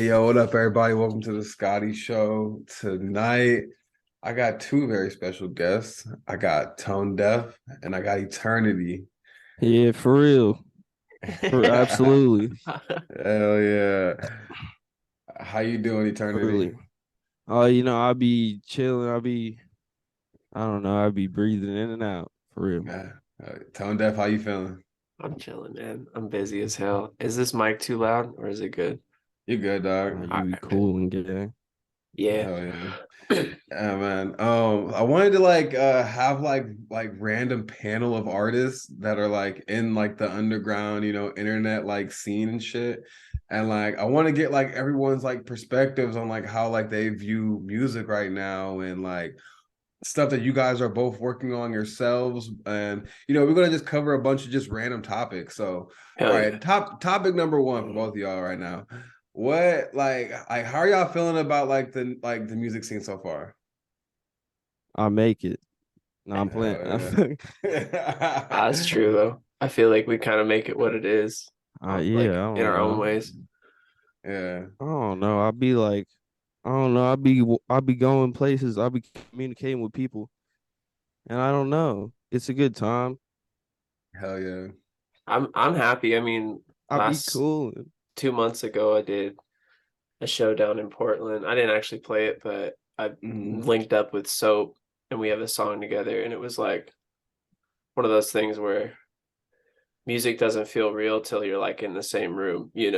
Hey, yo, what up, everybody? Welcome to the Scottie Show. Tonight, I got two very special guests. I got ToneDeaf and I got Eturnity. Yeah, for real. For Hell absolutely. yeah. How you doing, Eternity? Really. I'll be chilling. I don't know, I'll be breathing in and out. For real. ToneDeaf, how you feeling? I'm chilling, man. I'm busy as hell. Is this mic too loud or is it good? You good, dog? You All be right, man. cool and get Yeah. Hell yeah. Yeah, man. I wanted to have like random panel of artists that are like in like the underground, internet like scene and shit. And like I want to get like everyone's like perspectives on like how like they view music right now and like stuff that you guys are both working on yourselves. And we're gonna just cover a bunch of just random topics. So all Hell right, yeah. topic number one for both of y'all right now. What like how are y'all feeling about like the music scene so far? I'll make it. No, I'm playing. Hell Ah, that's yeah. true though. I feel like we kind of make it what it is, Yeah, like I in don't our own know. ways. Yeah. I don't know. I'll be like, I don't know. I'll be going places. I'll be communicating with people, and I don't know. It's a good time. Hell yeah. I'm happy. I mean, I'll be last cool. 2 months ago I did a show down in Portland. I didn't actually play it, but I Mhm. linked up with Soap and we have a song together, and it was like one of those things where music doesn't feel real till you're like in the same room. Yeah,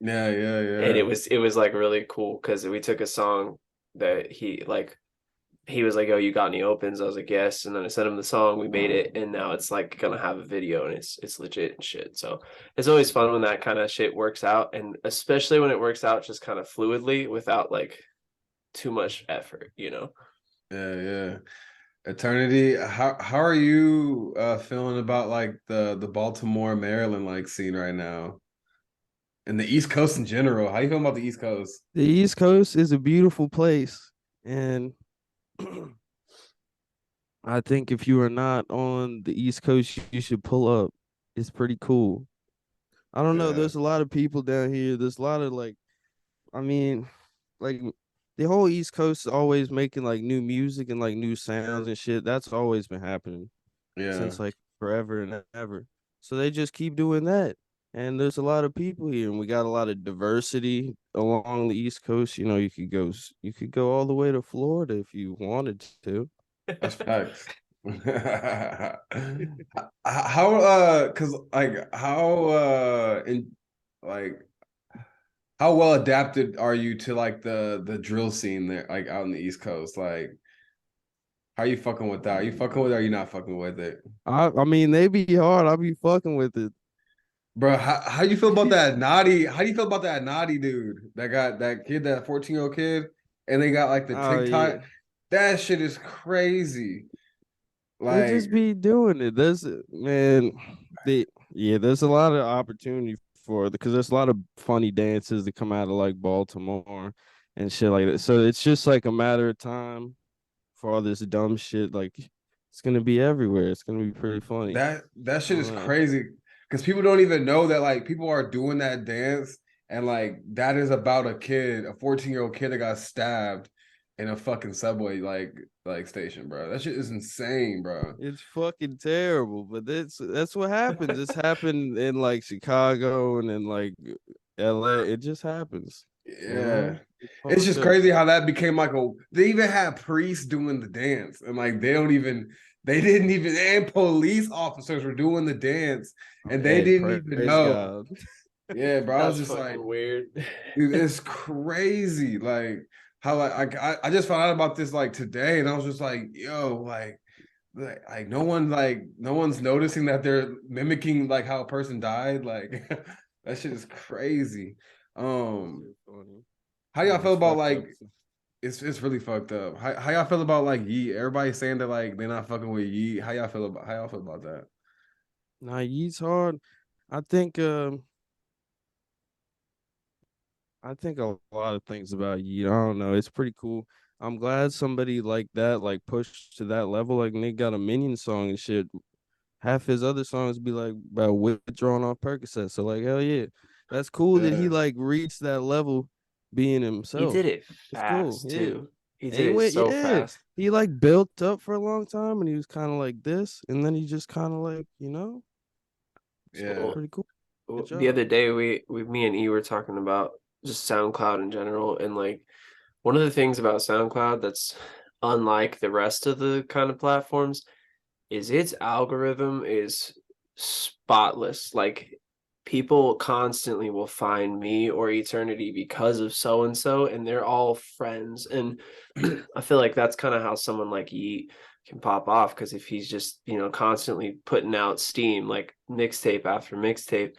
yeah, And yeah. it was like really cool because we took a song that he was like, "Oh, you got any opens?" I was like, "Yes," and then I sent him the song. We made it, and now it's like gonna have a video, and it's legit and shit. So it's always fun when that kind of shit works out, and especially when it works out just kind of fluidly without like too much effort. Yeah, yeah. Eternity, how are you feeling about like the Baltimore, Maryland like scene right now? And the East Coast in general. How you feeling about the East Coast? The East Coast is a beautiful place, and I think if you are not on the East Coast, you should pull up. It's pretty cool. I don't know. Yeah. There's a lot of people down here. There's a lot of like, I mean, like the whole East Coast is always making like new music and like new sounds and shit. That's always been happening Yeah. since like forever and ever. So they just keep doing that. And there's a lot of people here, and we got a lot of diversity along the East Coast. You could go all the way to Florida if you wanted to. That's facts. How cause like how in like how well adapted are you to like the drill scene there like out in the East Coast? Like how are you fucking with that? Are you fucking with it or are you not fucking with it? I mean, they be hard. I'll be fucking with it. Bro, how you feel about that naughty? How do you feel about that naughty dude that got that kid, that 14-year-old kid, and they got like the Oh yeah. TikTok? That shit is crazy. They Like, just be doing it. Man, there's a lot of opportunity for because there's a lot of funny dances that come out of like Baltimore and shit like that. So it's just like a matter of time for all this dumb shit. Like it's gonna be everywhere. It's gonna be pretty funny. that I shit don't is know. crazy because people don't even know that like people are doing that dance and like that is about a kid, a 14-year-old kid that got stabbed in a fucking subway like station, bro. That shit is insane, bro. It's fucking terrible, but that's what happens. It's happened in like Chicago and in like LA. It just happens, you Yeah. know? It's It's fucked just up. crazy how that became like they even had priests doing the dance and like they didn't even, and police officers were doing the dance and they Hey, didn't even praise know. God. Yeah, bro. I was That's just like, fucking weird. dude, it's crazy. Like how like I just found out about this like today and I was just like, yo, like no one's noticing that they're mimicking like how a person died. Like that shit is crazy. That Um, shit funny. how y'all Yeah, feel it's about fucked like up. it's really fucked up. How y'all feel about like Yeet? Everybody's saying that like they're not fucking with Yeet. How y'all feel about that? Nah, Yeet's hard. I think I think a lot of things about Yeet. I don't know. It's pretty cool. I'm glad somebody like that like pushed to that level. Like Nick got a Minion song and shit. Half his other songs be like about withdrawing off Percocet. So like hell yeah. That's cool that he Yeah. like reached that level being He himself. did it It's cool. fast Yeah. too. He And did he it went, so yeah. fast. He like built up for a long time and he was kind of like this. And then he just kind of like, it's Yeah. Well, pretty cool. Good the job. other day me and E were talking about just SoundCloud in general, and like one of the things about SoundCloud that's unlike the rest of the kind of platforms is its algorithm is spotless. Like people constantly will find me or Eternity because of so and so, and they're all friends. And I feel like that's kind of how someone like Yeet can pop off, because if he's just, constantly putting out steam, like mixtape after mixtape,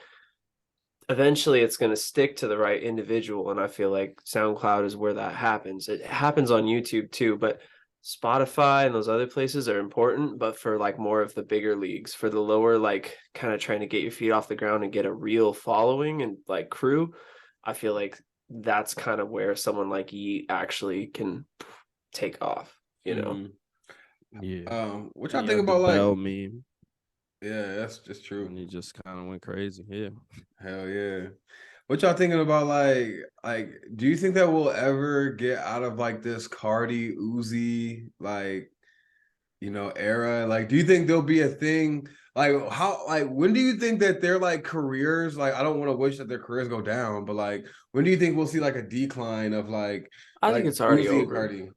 eventually it's going to stick to the right individual. And I feel like SoundCloud is where that happens. It happens on YouTube too, but Spotify and those other places are important, but for like more of the bigger leagues, for the lower, like kind of trying to get your feet off the ground and get a real following and like crew, I feel like that's kind of where someone like Yeet actually can take off. Mhm. Yeah. What And y'all you think had the about like? Bell meme Yeah, that's just true. and he just kind of went crazy. Yeah. Hell yeah. What y'all thinking about like do you think that we'll ever get out of like this Cardi Uzi like era? Like do you think there'll be a thing like when do you think that their like careers, like I don't want to wish that their careers go down, but like when do you think we'll see like a decline of I think like it's already Uzi and over. Cardi?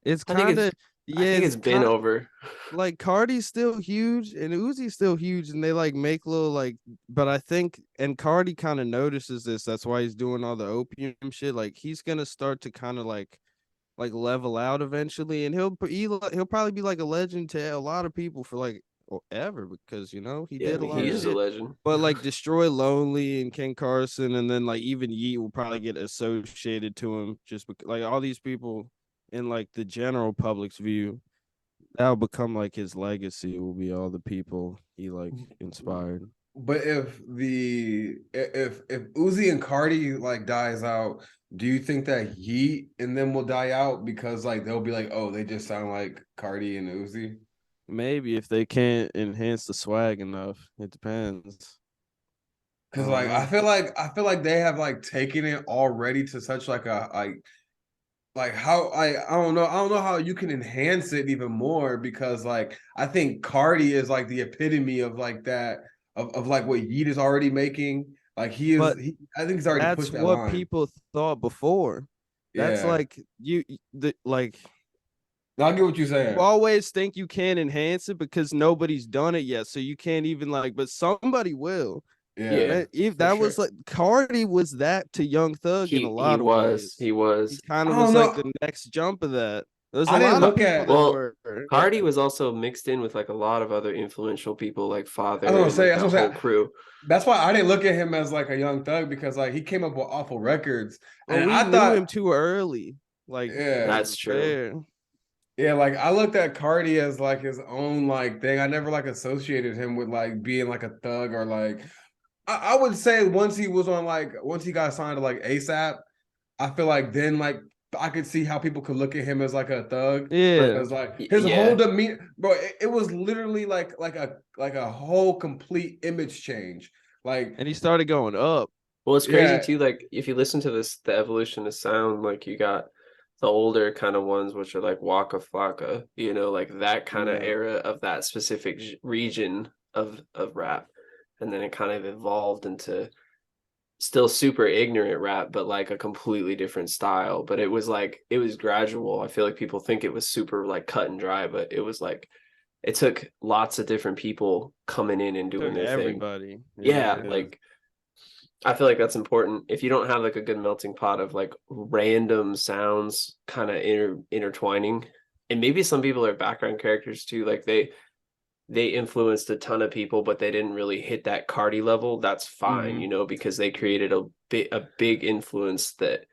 It's I think kind it's of, I yeah, think it's it's been kind over. like Cardi's still huge and Uzi's still huge and they like make little like, but I think, and Cardi kind of notices this. That's why he's doing all the opium shit. Like he's going to start to kind of like level out eventually. And he'll probably be like a legend to a lot of people for like ever because, he Yeah, I did a mean, lot he of is a shit. legend. But like Destroy Lonely and Ken Carson, and then like even Yeet will probably get associated to him just because like all these people in like the general public's view, that'll become like his legacy will be all the people he like inspired. But if Uzi and Cardi like dies out, do you think that Yeet and them will die out because like they'll be like, oh, they just sound like Cardi and Uzi? Maybe if they can't enhance the swag enough, it depends. I Because don't like know. I feel like they have like taken it already to such like a like how I don't know how you can enhance it even more, because like I think Cardi is like the epitome of like that of like what Yeet is already making. Like But I think he's already that's pushed that what line. people thought before. That's Yeah. like the like No, I get what you're you saying. always think you can enhance it because nobody's done it yet, so you can't even like, but somebody will. Yeah, Yeah, Man, if for that was sure. like Cardi was that to Young Thug in a He lot of was. ways. He He was. kind I of don't was like know. the next jump of that. There's a I didn't lot of look people at that Well, were. Cardi was also mixed in with like a lot of other influential people like I was Father gonna and say, like that's that what I'm whole saying. crew. That's why I didn't look at him as like a Young Thug, because like he came up with awful records, But and we I knew thought, him too early. Like yeah, it's That's true. fair. yeah, like I looked at Cardi as like his own like thing. I never like associated him with like being like a thug or like I would say once he got signed to like ASAP, I feel like then like I could see how people could look at him as like a thug, But Yeah. because like his whole yeah. demeanor, bro, it was literally like a whole complete image change. Like, And he started going up. Well, it's crazy yeah, too. Like if you listen to the evolution of sound, like you got the older kind of ones, which are like Waka Flocka, like that kind of yeah. era of that specific region of rap, and then it kind of evolved into still super ignorant rap, but like a completely different style. But it was gradual. I feel like people think it was super like cut and dry, but it was like it took lots of different people coming in and doing Took their thing. everybody. Yeah, Yeah. Yeah. like I feel like that's important. If you don't have like a good melting pot of like random sounds kind of intertwining, and maybe some people are background characters too, like they influenced a ton of people, but they didn't really hit that Cardi level. That's fine, Mhm. because they created a big influence that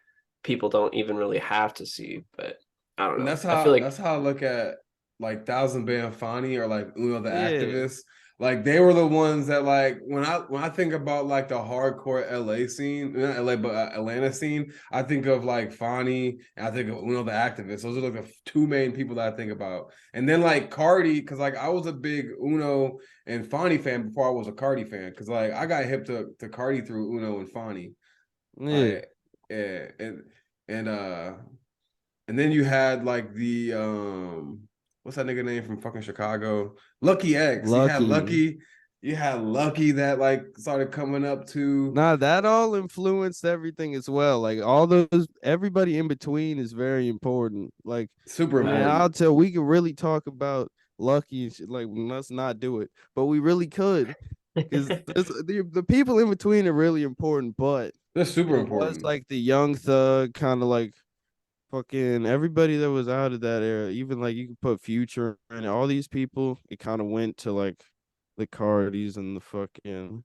people don't even really have to see. But I don't And know. I feel like that's how I look at like Thousand Band Fani or like Uno the Yeah. Activist. Like they were the ones that like when I think about like the hardcore LA scene, not LA but Atlanta scene, I think of like Fani and I think of Uno the Activist. Those are like the two main people that I think about. And then like Cardi, because like I was a big Uno and Fani fan before I was a Cardi fan, because like I got hip to Cardi through Uno and Fani. Yeah. Like Yeah, and and then you had like the what's that nigga name from fucking Chicago? Lucky X. Lucky. You had Lucky that like started coming up to Nah, that all influenced everything as well. Like all those, everybody in between is very important. Like, super man, Right. important. I'll tell. We could really talk about Lucky and shit. Like, let's not do it, but we really could, because the people in between are really important. But That's super it was important. like the Young Thug kind of like fucking everybody that was out of that era. Even like you could put Future and all these people. It kind of went to like the Cardis and the fucking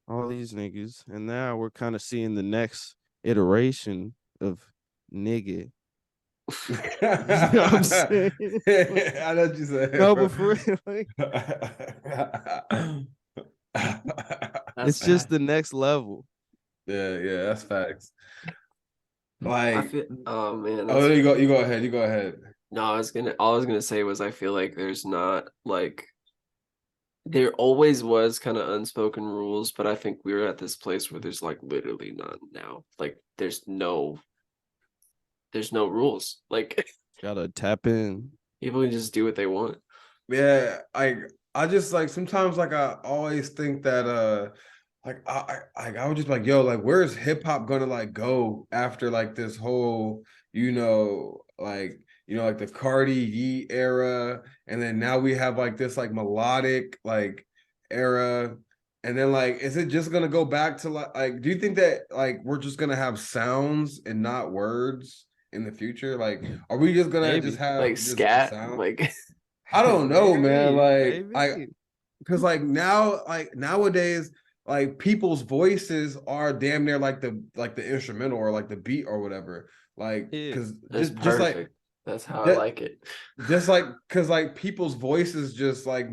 all these niggas, and now we're kind of seeing the next iteration of nigga. You know what I'm saying? Like, I know what you said, no, bro. but for real, like, That's it's just fact. the next level. Yeah, that's facts. I Like, feel. Oh man, oh, that's. you go ahead. You go ahead. No, I was gonna. All I was gonna say was I feel like there's not like there always was kind of unspoken rules, but I think we're at this place where there's like literally none now. Like there's no rules. Like Gotta tap in. people can just do what they want. Yeah, I just like sometimes like I always think that like I would just be like, yo, like where's hip hop gonna like go after like this whole, like the Cardi Ye era, and then now we have like this like melodic like era, and then like is it just gonna go back to like do you think that like we're just gonna have sounds and not words in the future? Like, are we just gonna just Maybe, Like have just scat, sound? like I don't know, man. Like I maybe. because like nowadays, like people's voices are damn near like the instrumental or like the beat or whatever. Like Yeah, because that's perfect. That's how I just like it. just like because like people's voices just like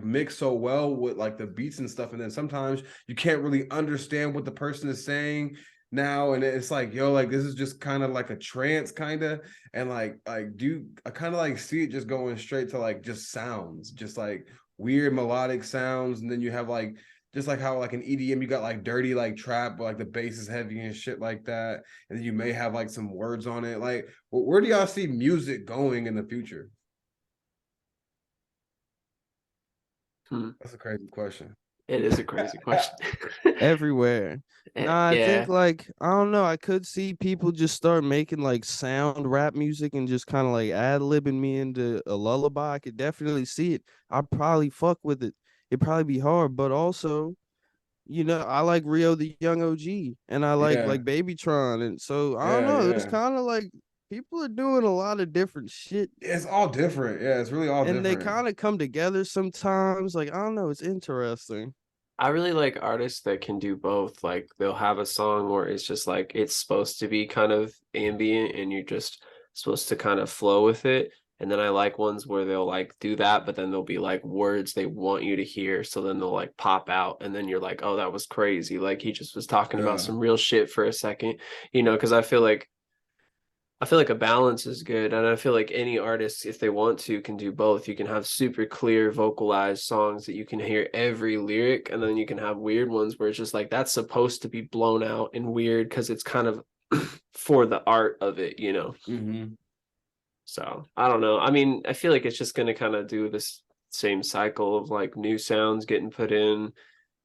mix so well with like the beats and stuff, and then sometimes you can't really understand what the person is saying now, and it's like yo, like this is just kind of like a trance kind of, and like do I kind of like see it just going straight to like just sounds, just like weird melodic sounds, and then you have like just like how like an EDM you got like dirty like trap, but like the bass is heavy and shit like that, and then you may have like some words on it. Like, where do y'all see music going in the future? Hmm. That's a crazy question. It is a crazy question. everywhere. Nah, I think Yeah, like I don't know. I could see people just start making like sound rap music and just kind of like ad libbing me into a lullaby. I could definitely see it. I'd probably fuck with it. It'd probably be hard, but also, I like Rio the Young OG, and I Yeah, like Babytron, and so I don't yeah, know. It's yeah. kind of like people are doing a lot of different shit, It's all different. Yeah, it's really all and they different. kind of come together sometimes. Like I don't know. It's interesting. I really like artists that can do both. Like they'll have a song where it's just like it's supposed to be kind of ambient and you're just supposed to kind of flow with it. And then I like ones where they'll like do that, but then there'll be like words they want you to hear. So then they'll like pop out and then you're like, oh, that was crazy. Like he just was talking about Yeah. some real shit for a second, because I feel like a balance is good, and I feel like any artist, if they want to, can do both. You can have super clear vocalized songs that you can hear every lyric, and then you can have weird ones where it's just like that's supposed to be blown out and weird because it's kind of for the art of it. Hmm. So I don't know. I mean, I feel like it's just gonna kind of do this same cycle of like new sounds getting put in.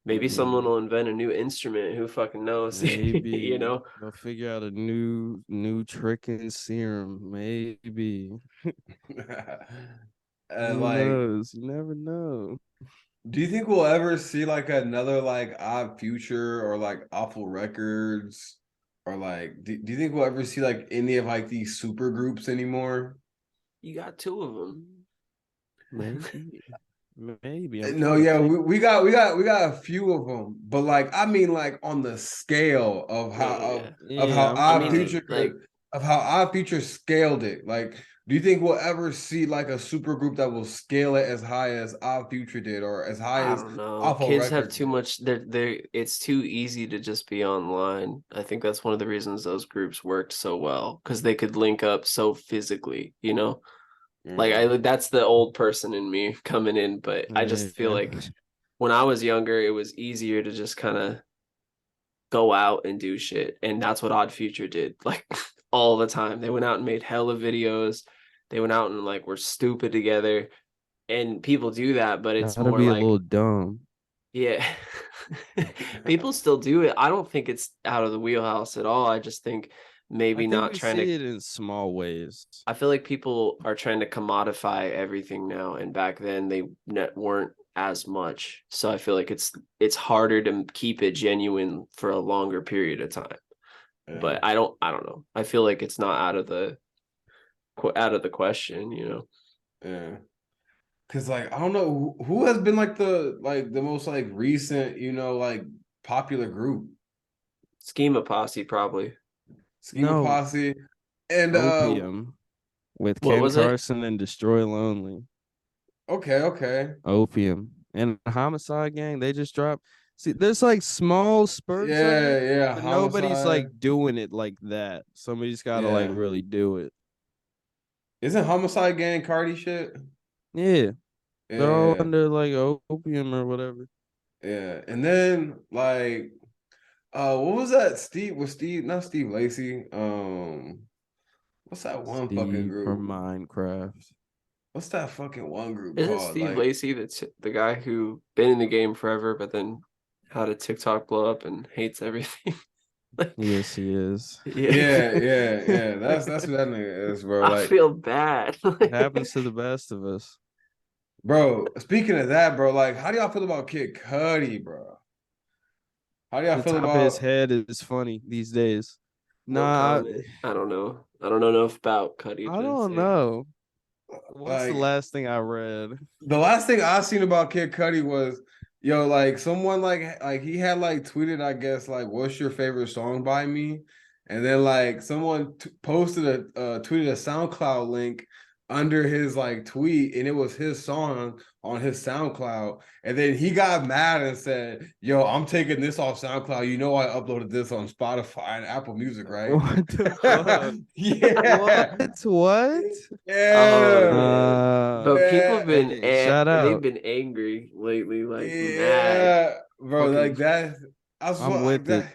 Maybe someone Hmm. will invent a new instrument. Who fucking knows? you Maybe know? they'll figure out a new trick and serum. Maybe. And Who like, knows? You never know. do you think we'll ever see like another like Odd Future or like Awful Records? Or like, do you think we'll ever see like any of like these super groups anymore? You got two of them. Maybe. Maybe. I'm No, trying to yeah, think. we got a few of them, but like I mean, like on the scale of how Yeah, yeah. of how Yeah, I'm I Odd trying mean, to Future like of how Odd Future scaled it. Like, do you think we'll ever see like a super group that will scale it as high as Odd Future did, or as high I as don't know. Awful Kids have Records too did? much they're it's too easy to just be online. I think that's one of the reasons those groups worked so well because they could link up so physically. Like Mm. that's the old person in me coming in, but I just feel yeah. like when I was younger, it was easier to just kind of go out and do shit. And that's what Odd Future did, like all the time. They went out and made hella videos. They went out and like were stupid together. And people do that, but it's Gotta more be a like, little dumb. yeah. People still do it. I don't think it's out of the wheelhouse at all. I just think I maybe think not we trying to. see it in small ways. I feel like people are trying to commodify everything now, and back then they weren't as much. So I feel like it's harder to keep it genuine for a longer period of time. Yeah. But I don't know. I feel like it's not out of the question, you know. Yeah. Cause like I don't know who has been like the most like recent, you know, like popular group. Schema Posse probably. Schema No, Posse and Opium with What Ken was it? Carson and Destroy Lonely. okay. Opium and Homicide Gang. They just dropped. See, there's like small spurts of it, Yeah, but nobody's like Homicide. doing it like that. Somebody's got to like Yeah. really do it. Isn't Homicide Gang Cardi shit? Yeah, they're all Yeah, under like Opium or whatever. yeah. And then like what was that? Steve, not Steve Lacy. What's that one fucking Steve group? from Minecraft. What's that fucking one group Isn't called? Steve Like Lacy that's the guy who been in the game forever, but then had a TikTok blow up and hates everything? Yes, he is. yeah. That's who that nigga is, bro. I Like, feel bad. It happens to the best of us. bro, speaking of that, bro, like how do y'all feel about Kid Cudi, bro? How do y'all The feel top of his about head is funny these days. No Nah, comment. I don't know. I don't know enough about Cuddy I to don't say. know. What's the like last thing I read? the last thing I seen about Kid Cudi was yo, like someone like he had like tweeted, I guess, like what's your favorite song by me? And then like someone posted tweeted a SoundCloud link under his like tweet, and it was his song on his SoundCloud. And then he got mad and said, "Yo, I'm taking this off SoundCloud. You know I uploaded this on Spotify and Apple Music, right?" What the fuck? Yeah, What? Oh yeah, man. But people have yeah. been Hey, shout they've out. been angry lately, like mad. Yeah, bro, Fucking like that. I was I'm like with it. that.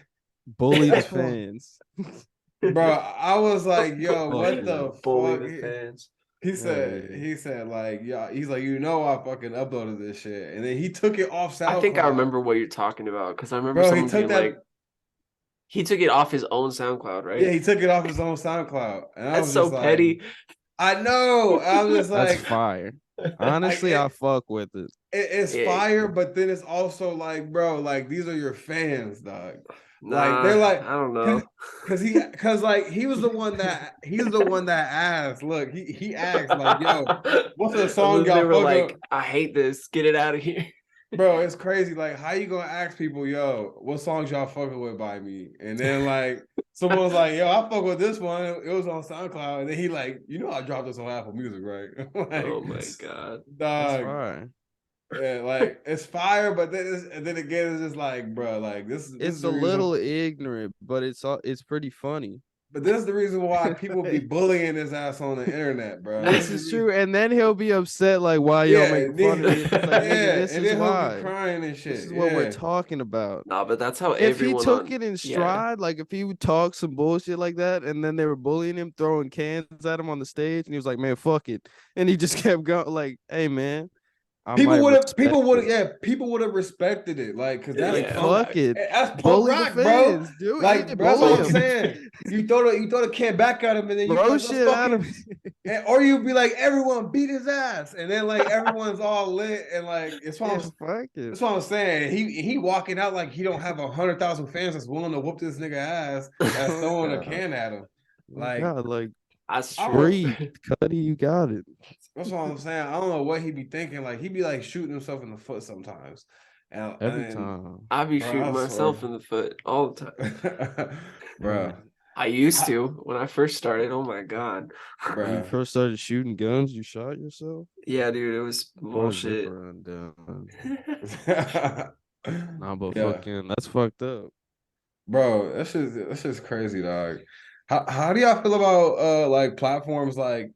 Bully the That's what, fans. bro. I was like, yo, Fuck what yeah. the bully fuck? the fans. Hell yeah. He said, like, yeah, he's like, you know, I fucking uploaded this shit, and then he took it off I think I SoundCloud, remember what you're talking about because I remember bro. He someone took being that. like, he took it off his own SoundCloud, Yeah, right? he took it off his own SoundCloud, and I That's was so just like, petty. I know. I was just That's like, fire. like Honestly, I fuck with it. it's Yeah, fire, but then it's also like, bro, like these are your fans, dog. Like nah, they're like, I don't cause, know. cause like he's the one that asked. Look, he asked like, yo, what's a And song then they y'all were fuck like, up? I hate this. Get it out of here. Bro, it's crazy. Like, how you gonna ask people, yo, what songs y'all fucking with by me? And then like someone's like, yo, I fuck with this one. It was on SoundCloud, and then he like, you know, I dropped this on Apple Music, right? Oh Like, my god. That's dog. fire. Yeah, like it's fire, but then again, it's just like, bro, like this is It's the a little reason. ignorant, but it's pretty funny. But this is the reason why people be bullying his ass on the internet, bro. This This is the is reason. true. And then he'll be upset, like, why y'all Yeah, making fun of me? And it's like, nigga, yeah, this and is then he'll be why. crying and This shit. is what we're Yeah, talking about. Nah, but that's how If he everyone took on it in yeah. stride, like if he would talk some bullshit like that, and then they were bullying him, throwing cans at him on the stage, and he was like, man, fuck it. And he just kept going, like, hey, man, I might respect it. people would have respected it, like, cause that's Like, Yeah, punk. fuck facts. it. That's punk Bully the rock, bro. fans, dude. Yeah, Like, bro, that's bully what I'm Punk. him. saying. You throw the can back at him, and then you be Bro like, let's shit out of fucking. me. Or you'd be like, everyone beat his ass, and then like everyone's all lit, and like Yeah, fuck it. that's what I'm saying. He walking out like he don't have 100,000 fans that's willing to whoop this nigga ass that's Oh throwing a God. can at him. Oh Like God, like That's I true. don't. breathe, Cuddy, you got it. That's what I'm saying. I don't know what he be thinking. Like he be like shooting himself in the foot sometimes, Every and time. I be bro, shooting I myself swear, in the foot all the time. bro, I used to when I first started. Oh my god. When you bro. first started shooting guns, you shot yourself? Yeah, dude, it was My bullshit. zipper undone. Nah, but Yeah, fucking, that's fucked up. bro, that's just crazy, dog. How do y'all feel about like platforms like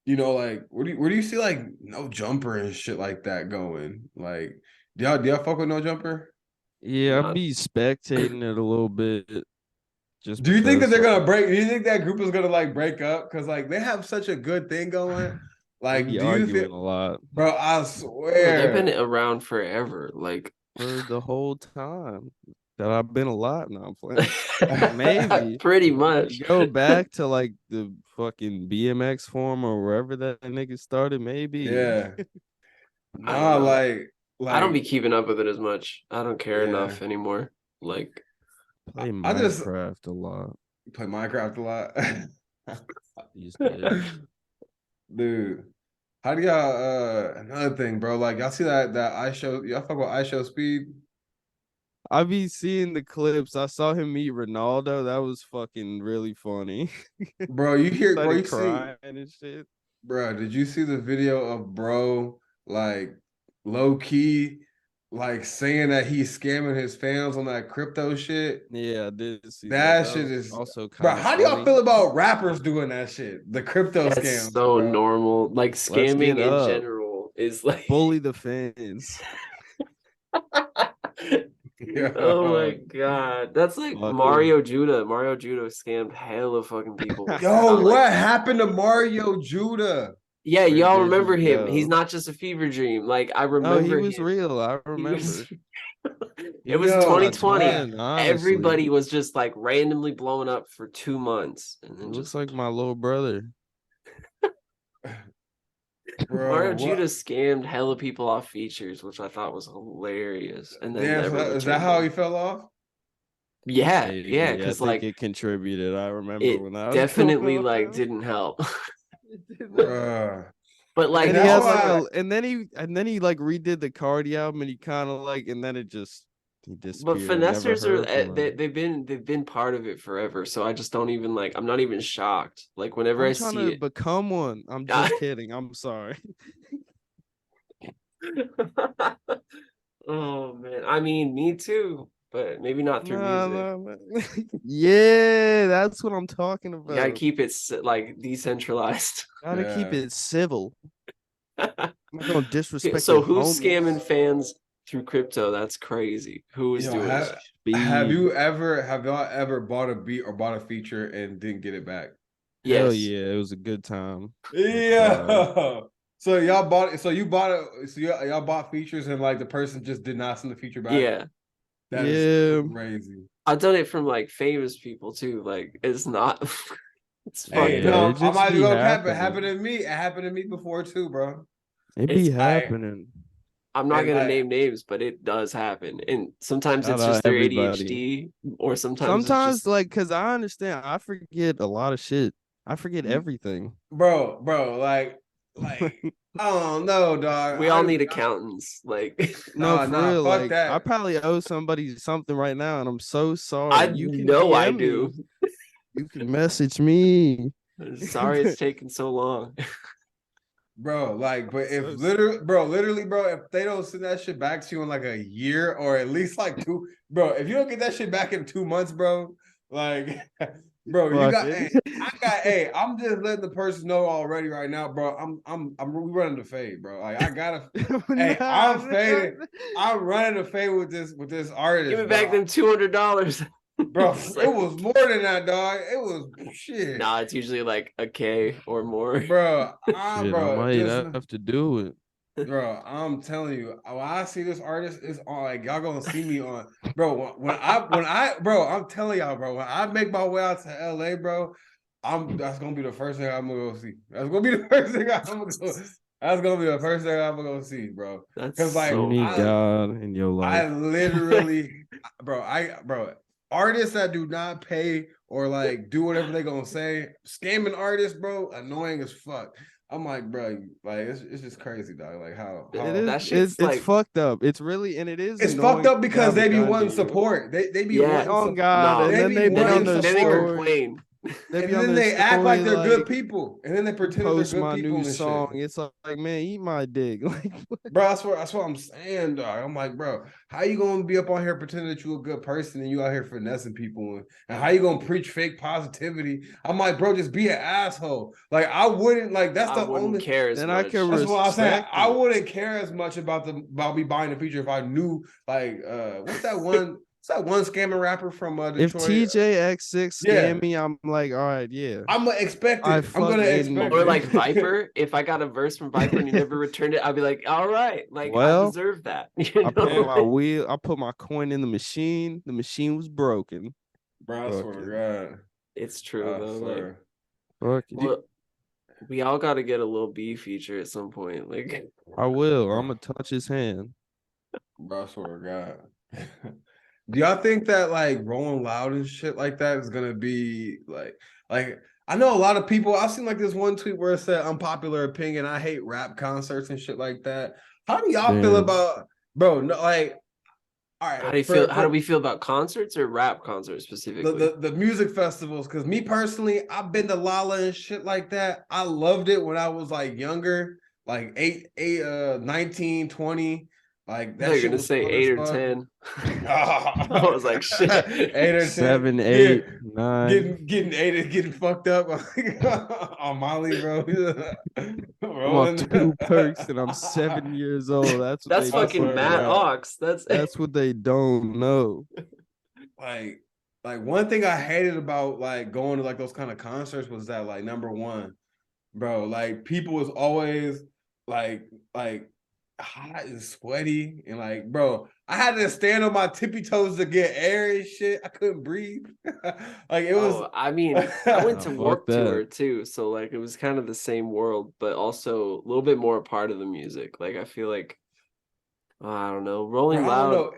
like where do you see like no jumper and shit like that going? Like do y'all fuck with no jumper? Yeah, I'd Not be spectating it a little bit just Do you think that because they're like gonna break? Do you think that group is gonna like break up? Because like they have such a good thing going. they Like, be do you feel, arguing a lot bro? I bro, they've been swear, around forever. Like for the whole time that I've been alive. Now I'm playing. Maybe pretty if you much. go back to like the fucking BMX form or wherever that nigga started, maybe. yeah. I don't Nah, know. I don't be like, keeping up with it as much. I don't care yeah. enough anymore. Like Play I just Minecraft a lot. play Minecraft a lot. These days. Dude, how do y'all another thing, bro? Like y'all see that I show y'all fuck with I show speed? I be seeing the clips. I saw him meet Ronaldo. That was fucking really funny. Bro, you hear bro, Started you see, crying and shit. bro, did you see the video of bro like low key like saying that he's scamming his fans on that crypto shit? Yeah, I did see that. That That shit was is also bro, kind of how do y'all funny. feel about rappers doing that shit? The crypto that's scams, so bro. normal. Like Let's get scamming in up. general is like Bully the fans. oh my Yo, god. That's like Fuck 'em. Mario Judah. Mario Judah scammed hella fucking people. yo, Got like what happened to Mario Judah? yeah, Where y'all did remember he him. He's go? not just a fever dream. Like I No, he remember was him. real. I He was remember. He it was was on my Yo, 2020. what? twin, honestly. Everybody was just like randomly blowing up for 2 months and He then looks just like my little brother. Bro, Mario Judah what? scammed hella people off features, which I thought was hilarious, and then Damn, so never is that returned how he them. fell off? Yeah, Maybe. I because think like it contributed. I remember it when that was going definitely on. like didn't help. It did not. Bruh. But And like then he That's had also like why a and then he like redid the Cardi album and he kind of like and then he but disappeared. I never finessers are heard from him. they've been part of it forever, so I just don't even like I'm not even shocked. Like whenever I'm I trying see to it. become one. I'm just kidding. I'm sorry. Oh man. I mean, me too, but maybe not through No, music. no, no. Yeah, that's what I'm talking You gotta about. keep it like decentralized. Gotta keep yeah. it civil. I'm not gonna disrespect So your who's homies. scamming fans through crypto? That's crazy. Who is Yo, doing that? Speed. have y'all ever bought a beat or bought a feature and didn't get it back? Hell Yes. yeah, it was a good time. I cried. Yeah. So y'all bought it. So you bought it. So y'all bought features and like the person just did not send the feature back. Yeah. That is Yeah. crazy. I've done it from like famous people too. Like it's not it's Hey, fucked Yeah, up. no, it I just might as be well cap it. Happened happening. to me. It happened to me before too, bro. It It's be I happening. I'm not and gonna like name names, but it does happen. And sometimes Shout it's just out their everybody. ADHD, or sometimes it's Sometimes, just like, cause I understand, I forget a lot of shit. I forget everything. bro, like I don't know, dog. we all need accountants. Like No, for Nah, real. fuck Like, I that. probably owe somebody something right now, and I'm so sorry. I You can know I DM do. me. You can message me. Sorry it's taking so long. Bro, like, but if So literally, bro, if they don't send that shit back to you in like a year or at least like two, bro, if you don't get that shit back in 2 months, bro, like, bro, you fuck got, it. hey, hey, I'm just letting the person know already right now, bro. I'm we running the fade, bro. Like, I gotta, hey, Nah, I'm fading, I'm running the fade with this Give me artist, back bro. them $200. Bro, It's it like, was more than that, dog. It was shit, nah, it's usually like a K or more. shit, I bro, might just. have to do it. Bro, I'm telling you, when I see this artist, it's on like y'all gonna see me on, bro. Bro, I'm telling y'all, bro. When I make my way out to LA, bro, that's gonna be the first thing I'm gonna go see. That's gonna be the first thing I'm gonna go. That's gonna be the first thing I'm gonna go see, bro. That's Cause like You so need funny. God in your I life. literally, bro, artists that do not pay or like do whatever they gonna say, scamming artists, bro, annoying as fuck. I'm like, bro, like it's just crazy, dog. Like It how That is. shit's It's like, fucked up. It's really and it is it's fucked annoying up to because have they it be done to wanting you. support. They be yeah, wanting Oh God! no. And they then be they Then put they on wanting their then they support. story. complain. They And be on then their they act like story they're good like, people, and then they pretend they're post good my people new and shit. song. It's like, man, eat my dick. Like, Bro, that's what I'm saying, dog. I'm like, bro, how you gonna be up on here pretending that you a good person and you out here finessing people, and how you gonna preach fake positivity? I'm like, bro, just be an asshole. Like, I wouldn't like. That's I the wouldn't only. care as then I much. can That's what I'm saying. respect I it. wouldn't care as much about me buying the feature if I knew like what's that one? What's that one scamming rapper from If Detroit? TJX6 Yeah, scam me, I'm like, all right, yeah. I'm gonna expect I it. I'm gonna fucking expect Or like it. Viper, if I got a verse from Viper and he never returned it, I'd be like, all right, like I well, deserve that. You I put know? my wheel, I put my coin in the machine. The machine was broken. Bro, I Fuck swear to it. God. It's true I though. Like, swear. Fuck it. well, we all got to get a little B feature at some point. Like, I will. Bro, I'm gonna touch his hand. bro, I swear to God. Do y'all think that like Rolling Loud and shit like that is gonna be like I know a lot of people. I've seen like this one tweet where it said unpopular opinion. I hate rap concerts and shit like that. How do y'all feel Damn. about bro? No, like all right how do you feel? How do we feel about concerts or rap concerts specifically? the music festivals? Because me personally, I've been to Lala and shit like that. I loved it when I was like younger, like 19, 20. Like I thought that you were shit gonna was say fun as 8 or fuck. 10. I was like, shit. 8 or 10. 7, Yeah, 8, 9. getting fucked up on Molly, bro. I'm off Rolling. 2 perks and I'm 7 years old. That's what That's they I fucking swear to Matt God. Ox. That's That's what they don't know. Like one thing I hated about like going to like those kind of concerts was that like number one, bro, like people was always like hot and sweaty and like bro, I had to stand on my tippy toes to get air and shit. I couldn't breathe. Like it was oh, I mean, I went Nah, to fuck Warped that. Tour too, so like it was kind of the same world, but also a little bit more a part of the music. Like I feel like I don't know, bro, Rolling I don't Loud know.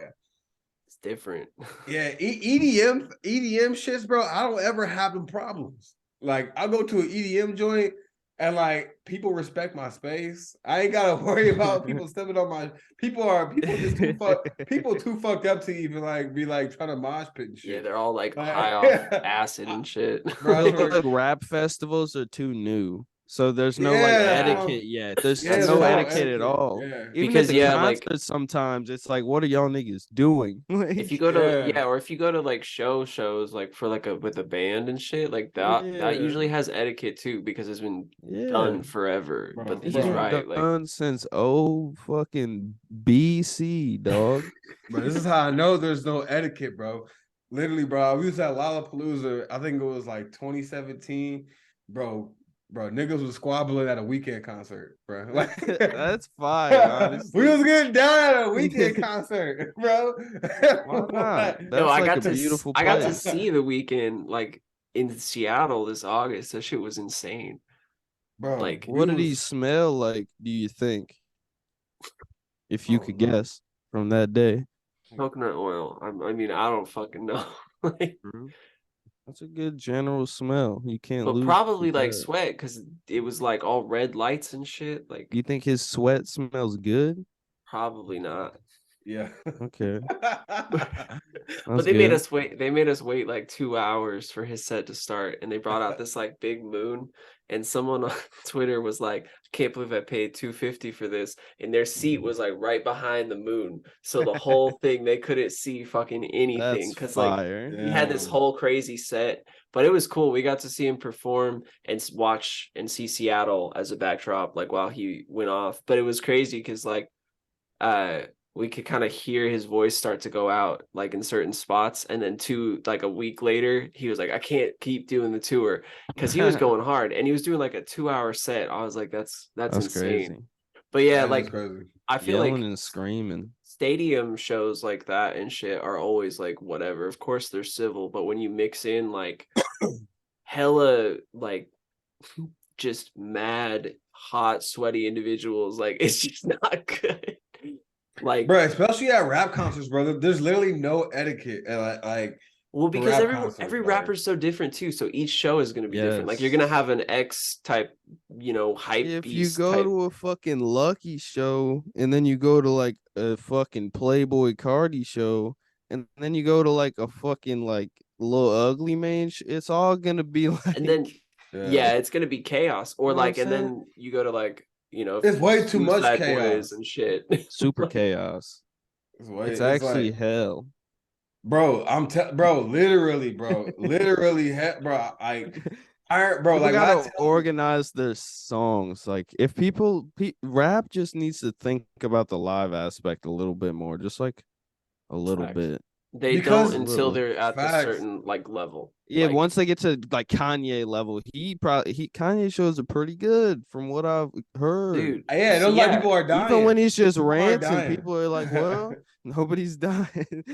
is different. Yeah, EDM shits, bro. I don't ever have them problems. Like I go to an EDM joint and like people respect my space. I ain't gotta worry about people stepping on my people too fucked up to even like be like trying to mosh pit and Yeah, shit. they're all like high Like, off acid and shit. bro, I I feel swear, like rap festivals are too new. So there's no like yeah, that's Yeah, what etiquette yet. There's yeah, that's no there's no facts. etiquette at etiquette. all. Yeah, Even at Because the yeah, like concerts, sometimes it's like, what are y'all niggas doing? if you Like, go to yeah, or if you go to like shows like for like a with a band and shit, like that yeah, usually has etiquette too because it's been yeah. done forever. But bro, It's he's been bro. right. Like, done since fucking BC, dog. But this is how I know there's no etiquette, bro. Literally, bro. We was at Lollapalooza. I think it was like 2017, bro. Bro, niggas was squabbling at a weekend concert, bro. Like That's fire, we honestly. was getting down at a weekend concert, bro. Why not? no, That's like a beautiful I got to place. see the weekend like in Seattle this August. That shit was insane. Bro, Like, we What did he was smell like, do you think? If I you don't could know. guess from that day. coconut oil. I mean, I don't fucking know. Like, Mhm. That's a good general smell. You can't but lose probably with like that. sweat because it was like all red lights and shit. Like, You think his sweat smells good? probably not. Yeah. Okay, But that's they made good. us wait. They made us wait like 2 hours for his set to start, and they brought out this like big moon. And someone on Twitter was like, "I can't believe I paid 250 for this." And their seat was like right behind the moon, so the whole thing they couldn't see fucking anything That's because like fire. he had this Damn. whole crazy set. But it was cool. We got to see him perform and watch and see Seattle as a backdrop, like while he went off. But it was crazy because like uh we could kind of hear his voice start to go out like in certain spots, and then like a week later he was like, I can't keep doing the tour because he was going hard and he was doing like a 2 hour set. I was like, that's That's insane. crazy. But yeah, That is like crazy. I feel Yelling like and screaming. stadium shows like that and shit are always like whatever. Of course they're civil, but when you mix in like hella like just mad hot sweaty individuals, like it's just not good. Like, Bro, especially at rap concerts, brother. There's literally no etiquette at like well, for because rap concerts, every dog. rapper's so different too. So each show is going to be different. Like you're going to Yes. have an X type, hype If you beast go type. to a fucking Lucky show and then you go to like a fucking Playboy Cardi show and then you go to like a fucking like Little Ugly Mane, it's all gonna be like, And then Yeah. it's gonna be chaos. you Or know what I'm like, and saying? then you go to like, It's way too much Suicide Boys chaos. and shit. Super Like, chaos. It's It's actually like, hell. bro, bro, literally, bro, literally, bro, bro, People like when I gotta tell you, organize their songs. Like if rap just needs to think about the live aspect a little bit more, just like a little facts. bit. They don't A because until little. they're at the facts, certain like level. Yeah, Like, once they get to like Kanye level, Kanye shows are pretty good from what I've heard. dude, yeah, see, those like yeah, people are Even when dying. he's just People are ranting, dying. people are like, "Well, nobody's dying."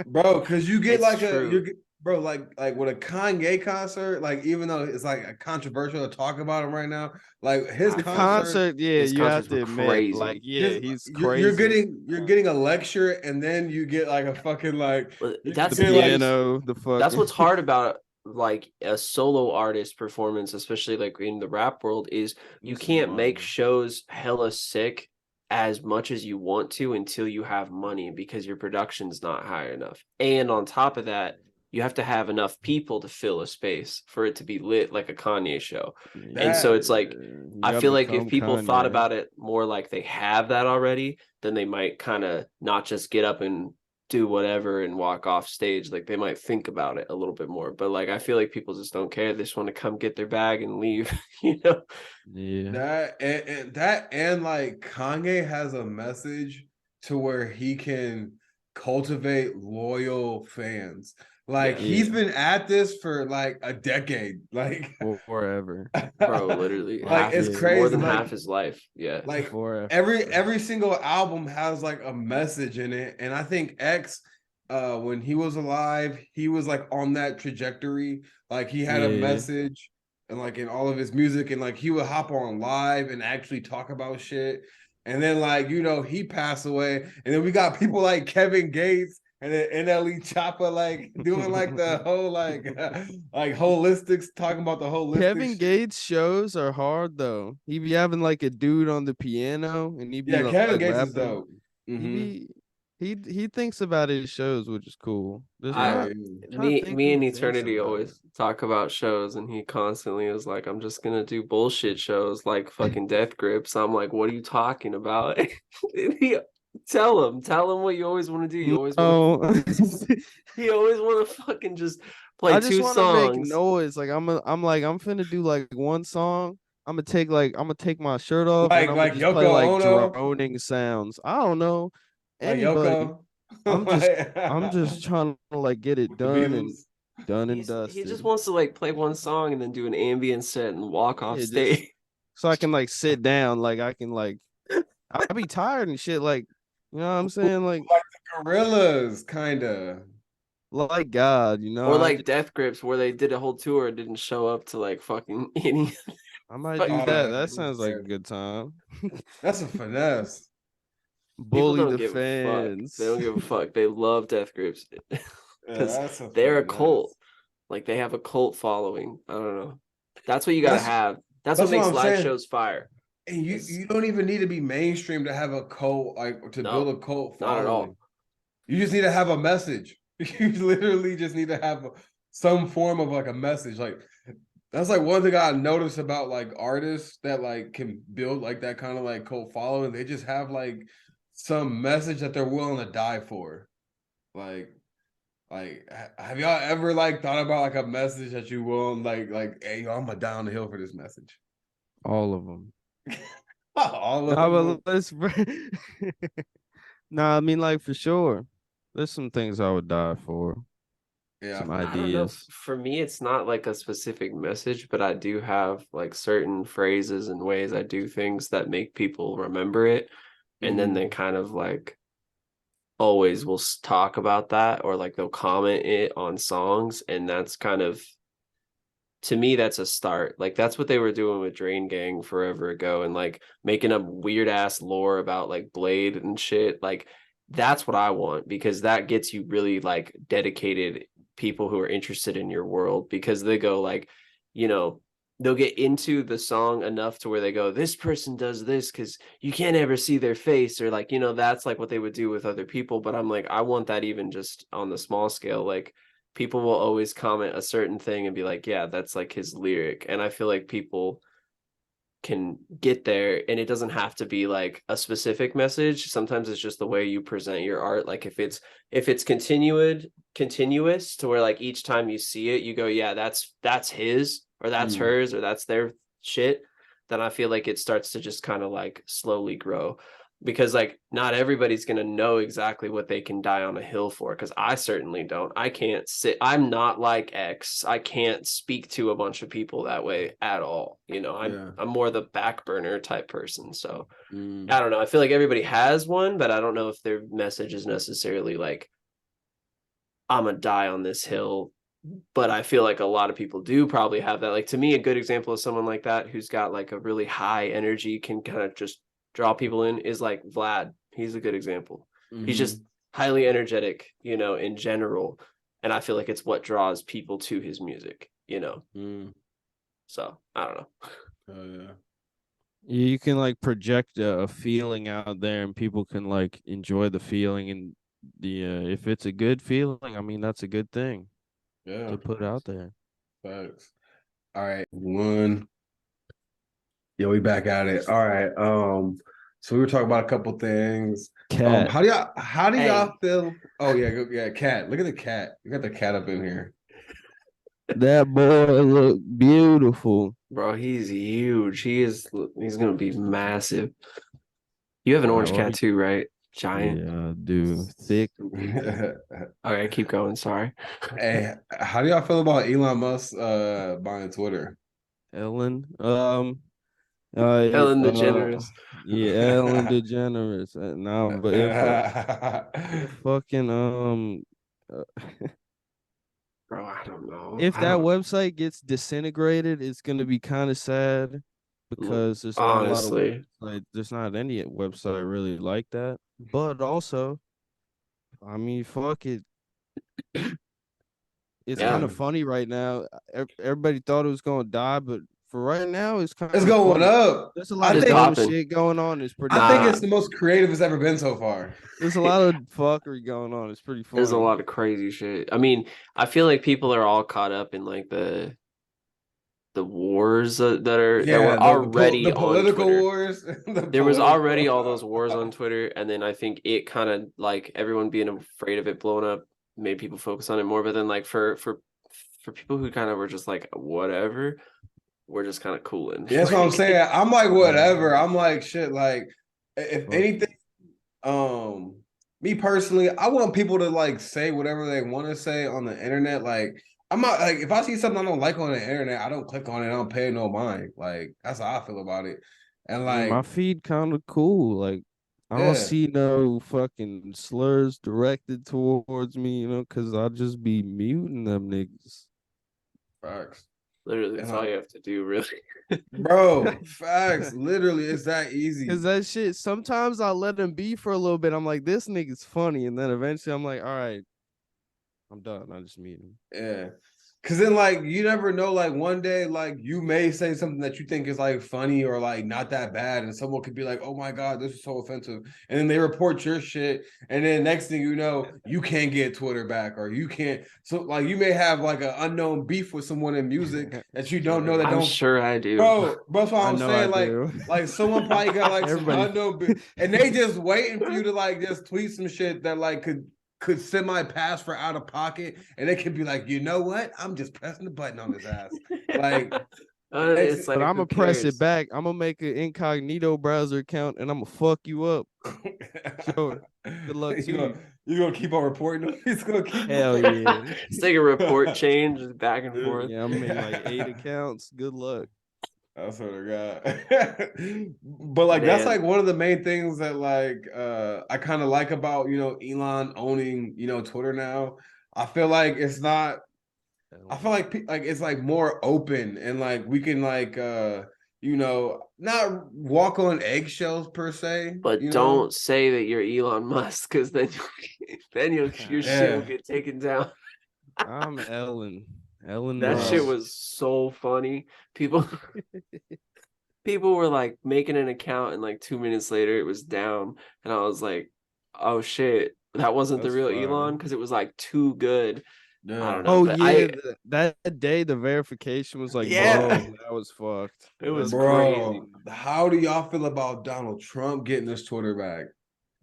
Bro, because you get it's like true. bro, like with a Kanye concert, like even though it's like a controversial to talk about him right now, like his The concert, concert, yeah, His you have concerts to were admit, like, crazy. yeah, he's you're crazy. getting a lecture and then you get like a fucking like But you The that's the get thing like is, piano, the that's fucking what's hard about like a solo artist performance, especially like in the rap world, is you this is can't make wild. shows hella sick as much as you want to until you have money because your production's not high enough. And on top of that, you have to have enough people to fill a space for it to be lit like a Kanye show. And yeah, so That it's like, you I gotta feel like if become people thought Kanye. about it more like they have that already, then they might kind of not just get up and do whatever and walk off stage. Like they might think about it a little bit more. But like I feel like people just don't care. They just want to come get their bag and leave, you know? Yeah, and like Kanye has a message to where he can cultivate loyal fans. Like Yes. he's yeah, been at this for like a decade. forever. Bro, literally Like, half it's yeah, more crazy. than half his life. Yeah. Like forever. every single album has like a message in it. And I think X when he was alive, he was like on that trajectory. Like he had a Yeah, message and like in all of his music, and like he would hop on live and actually talk about shit. And then like he passed away, and then we got people like Kevin Gates and then NLE Choppa like doing like the whole like holistics, talking about the holistic Kevin shit. Gates shows are hard though. He be having like a dude on the piano, and he be Yeah, Kevin like Gates is rapping. dope. He Mm-hmm. be he thinks about his shows, which is cool. There's I Yeah, not yeah. trying to think me who and thinks Eternity about it. always talk about shows and he constantly is like, I'm just gonna do bullshit shows like fucking Death Grips. I'm like, what are you talking about? he, tell him what you always want to do. You always want No, to you always want to fucking just play I just two want to make songs. noise. Like I'm finna do like one song. I'm gonna take my shirt off and I'm gonna Like just play Yoko like Ono, droning sounds. I don't know like anybody. Yoko, I'm just like I'm just trying to like get it the Beatles. done and He just dusted. wants to like play one song and then do an ambient set and walk off Yeah, just stage. so I can like sit down. Like I can like I'll be tired and shit. Like you know what I'm saying? Like the Gorillas, kind of. Like God, you know. Or like Death Grips where they did a whole tour and didn't show up to like fucking any I might do fucking Oh, that. that's That sounds like a fair. good time. That's a finesse. people Bully don't the give a fuck. They fans. don't give a fuck. They love Death Grips Yeah, because that's a they're a cult. finesse. Like they have a cult following. I don't know. That's what you gotta That's have. That's what that's what makes I'm live saying. shows fire. And Is you don't even need to be mainstream to have a cult, like to build no, a cult not at all. following. You just need to have a message. You literally just need to have some form of like a message. Like that's like one thing I noticed about like artists that like can build like that kind of like cult following. They just have like some message that they're willing to die for. Like have y'all ever like thought about like a message that you will like hey yo, I'm gonna die on the hill for this message. All of them. All of No, them. but let's. No, I mean like for sure. There's some things I would die for. Yeah, Some for I don't know. ideas. For me, it's not like a specific message, but I do have like certain phrases and ways I do things that make people remember it. And then they kind of like always will talk about that or like they'll comment it on songs. And that's kind of, to me, that's a start. Like that's what they were doing with Drain Gang forever ago and like making up weird ass lore about like Blade and shit. Like that's what I want because that gets you really like dedicated people who are interested in your world because they go like, you know, they'll get into the song enough to where they go, this person does this because you can't ever see their face or like, you know, that's like what they would do with other people. But I'm like, I want that even just on the small scale. Like people will always comment a certain thing and be like, yeah, that's like his lyric. And I feel like people can get there, and it doesn't have to be like a specific message. Sometimes it's just the way you present your art. Like if it's continuous to where like each time you see it you go, yeah, that's his, or that's hers, or that's their shit, then I feel like it starts to just kind of like slowly grow, because like not everybody's going to know exactly what they can die on a hill for, because I certainly don't. I can't sit, I'm not like X, I can't speak to a bunch of people that way at all, you know. I'm more the back burner type person. So I don't know, I feel like everybody has one, but I don't know if their message is necessarily like, I'm gonna die on this hill. But I feel like a lot of people do probably have that. Like to me, a good example of someone like that who's got like a really high energy, can kind of just draw people in, is like Vlad. He's a good example. He's just highly energetic, you know, in general. And I feel like it's what draws people to his music, you know. So I don't know. Oh yeah. You can like project a feeling out there, and people can like enjoy the feeling, and the if it's a good feeling, I mean that's a good thing to put out there. Facts. All right, one. Yeah, we back at it. All right. So we were talking about a couple things. Cat. How do y'all Hey. feel? Oh yeah, cat. Look at the cat. You got the cat up in here. That boy look beautiful. Bro, he's huge. He's gonna be massive. You have an orange cat too, right? Giant. Yeah, dude. Thick. Okay, keep going. Sorry. Hey, how do y'all feel about Elon Musk buying Twitter? Ellen. Ellen DeGeneres. Yeah, Ellen DeGeneres. No, but if fucking Bro, I don't know. if that website gets disintegrated, it's gonna be kind of sad, because there's not a lot of honestly, like there's not any website really like that. But also, I mean, fuck it. It's kind yeah. of funny right now. Everybody thought it was gonna die, but for right now, it's kind It's of going funny. up. There's a lot I of It's think dumb popping. shit going on. It's pretty. I think Nah. it's the most creative it's ever been so far. There's a lot of fuckery going on. It's pretty funny. There's a lot of crazy shit. I mean, I feel like people are all caught up in like the wars that were already the on political Twitter. wars. There was already all those wars on Twitter, and then I think it kind of like everyone being afraid of it blowing up made people focus on it more. But then like for people who kind of were just like whatever, we're just kind of cooling. Yeah, that's what I'm saying. I'm like whatever. I'm like shit. Like if anything, me personally, I want people to like say whatever they want to say on the internet. Like I'm not like if I see something I don't like on the internet, I don't click on it. I don't pay no mind. Like that's how I feel about it. And I mean, my like feed kind of cool. Like, I don't yeah, see no fucking slurs directed towards me, you know, because I'll just be muting them niggas. facts. Literally, And that's all you have to do, really. bro, facts. Literally, it's that easy. Because that shit, sometimes I let them be for a little bit. I'm like, this nigga's funny. And then eventually I'm like, all right, I'm done. I just mute him. Yeah. Cause then like you never know, like one day, like you may say something that you think is like funny or like not that bad, and someone could be like, oh my God, this is so offensive. And then they report your shit, and then next thing you know, you can't get Twitter back, or you can't. So like you may have like an unknown beef with someone in music that you don't know that I'm don't sure I do. Bro, that's what I'm I know I saying. do. Like someone probably got like some Everybody. unknown, and they just waiting for you to like just tweet some shit that like could semi pass for out of pocket, and they could be like, you know what? I'm just pressing the button on his ass. Like, It's like, but I'm who gonna press cares? it back. I'm gonna make an incognito browser account, and I'm gonna fuck you up. Sure. Good luck to you. You're gonna keep on reporting. He's gonna keep. Hell yeah. It's like a report change back and forth. Yeah, I'm making like 8 accounts. Good luck. I swear to God. But like that's like one of the main things that like I kind of like about Elon owning Twitter now. I feel like it's not. I feel like it's like more open, and like we can like not walk on eggshells per se. But don't say that you're Elon Musk, because then your shit will get taken down. I'm Ellen. Ellen That Musk. shit was so funny. People were like making an account, and like 2 minutes later it was down, and I was like, oh shit, that wasn't the real Elon, because it was like too good. I don't Yeah. know. Oh But yeah, that day the verification was like, Yeah. boom, that was fucked. It was Bro, crazy. how do y'all feel about Donald Trump getting his Twitter back?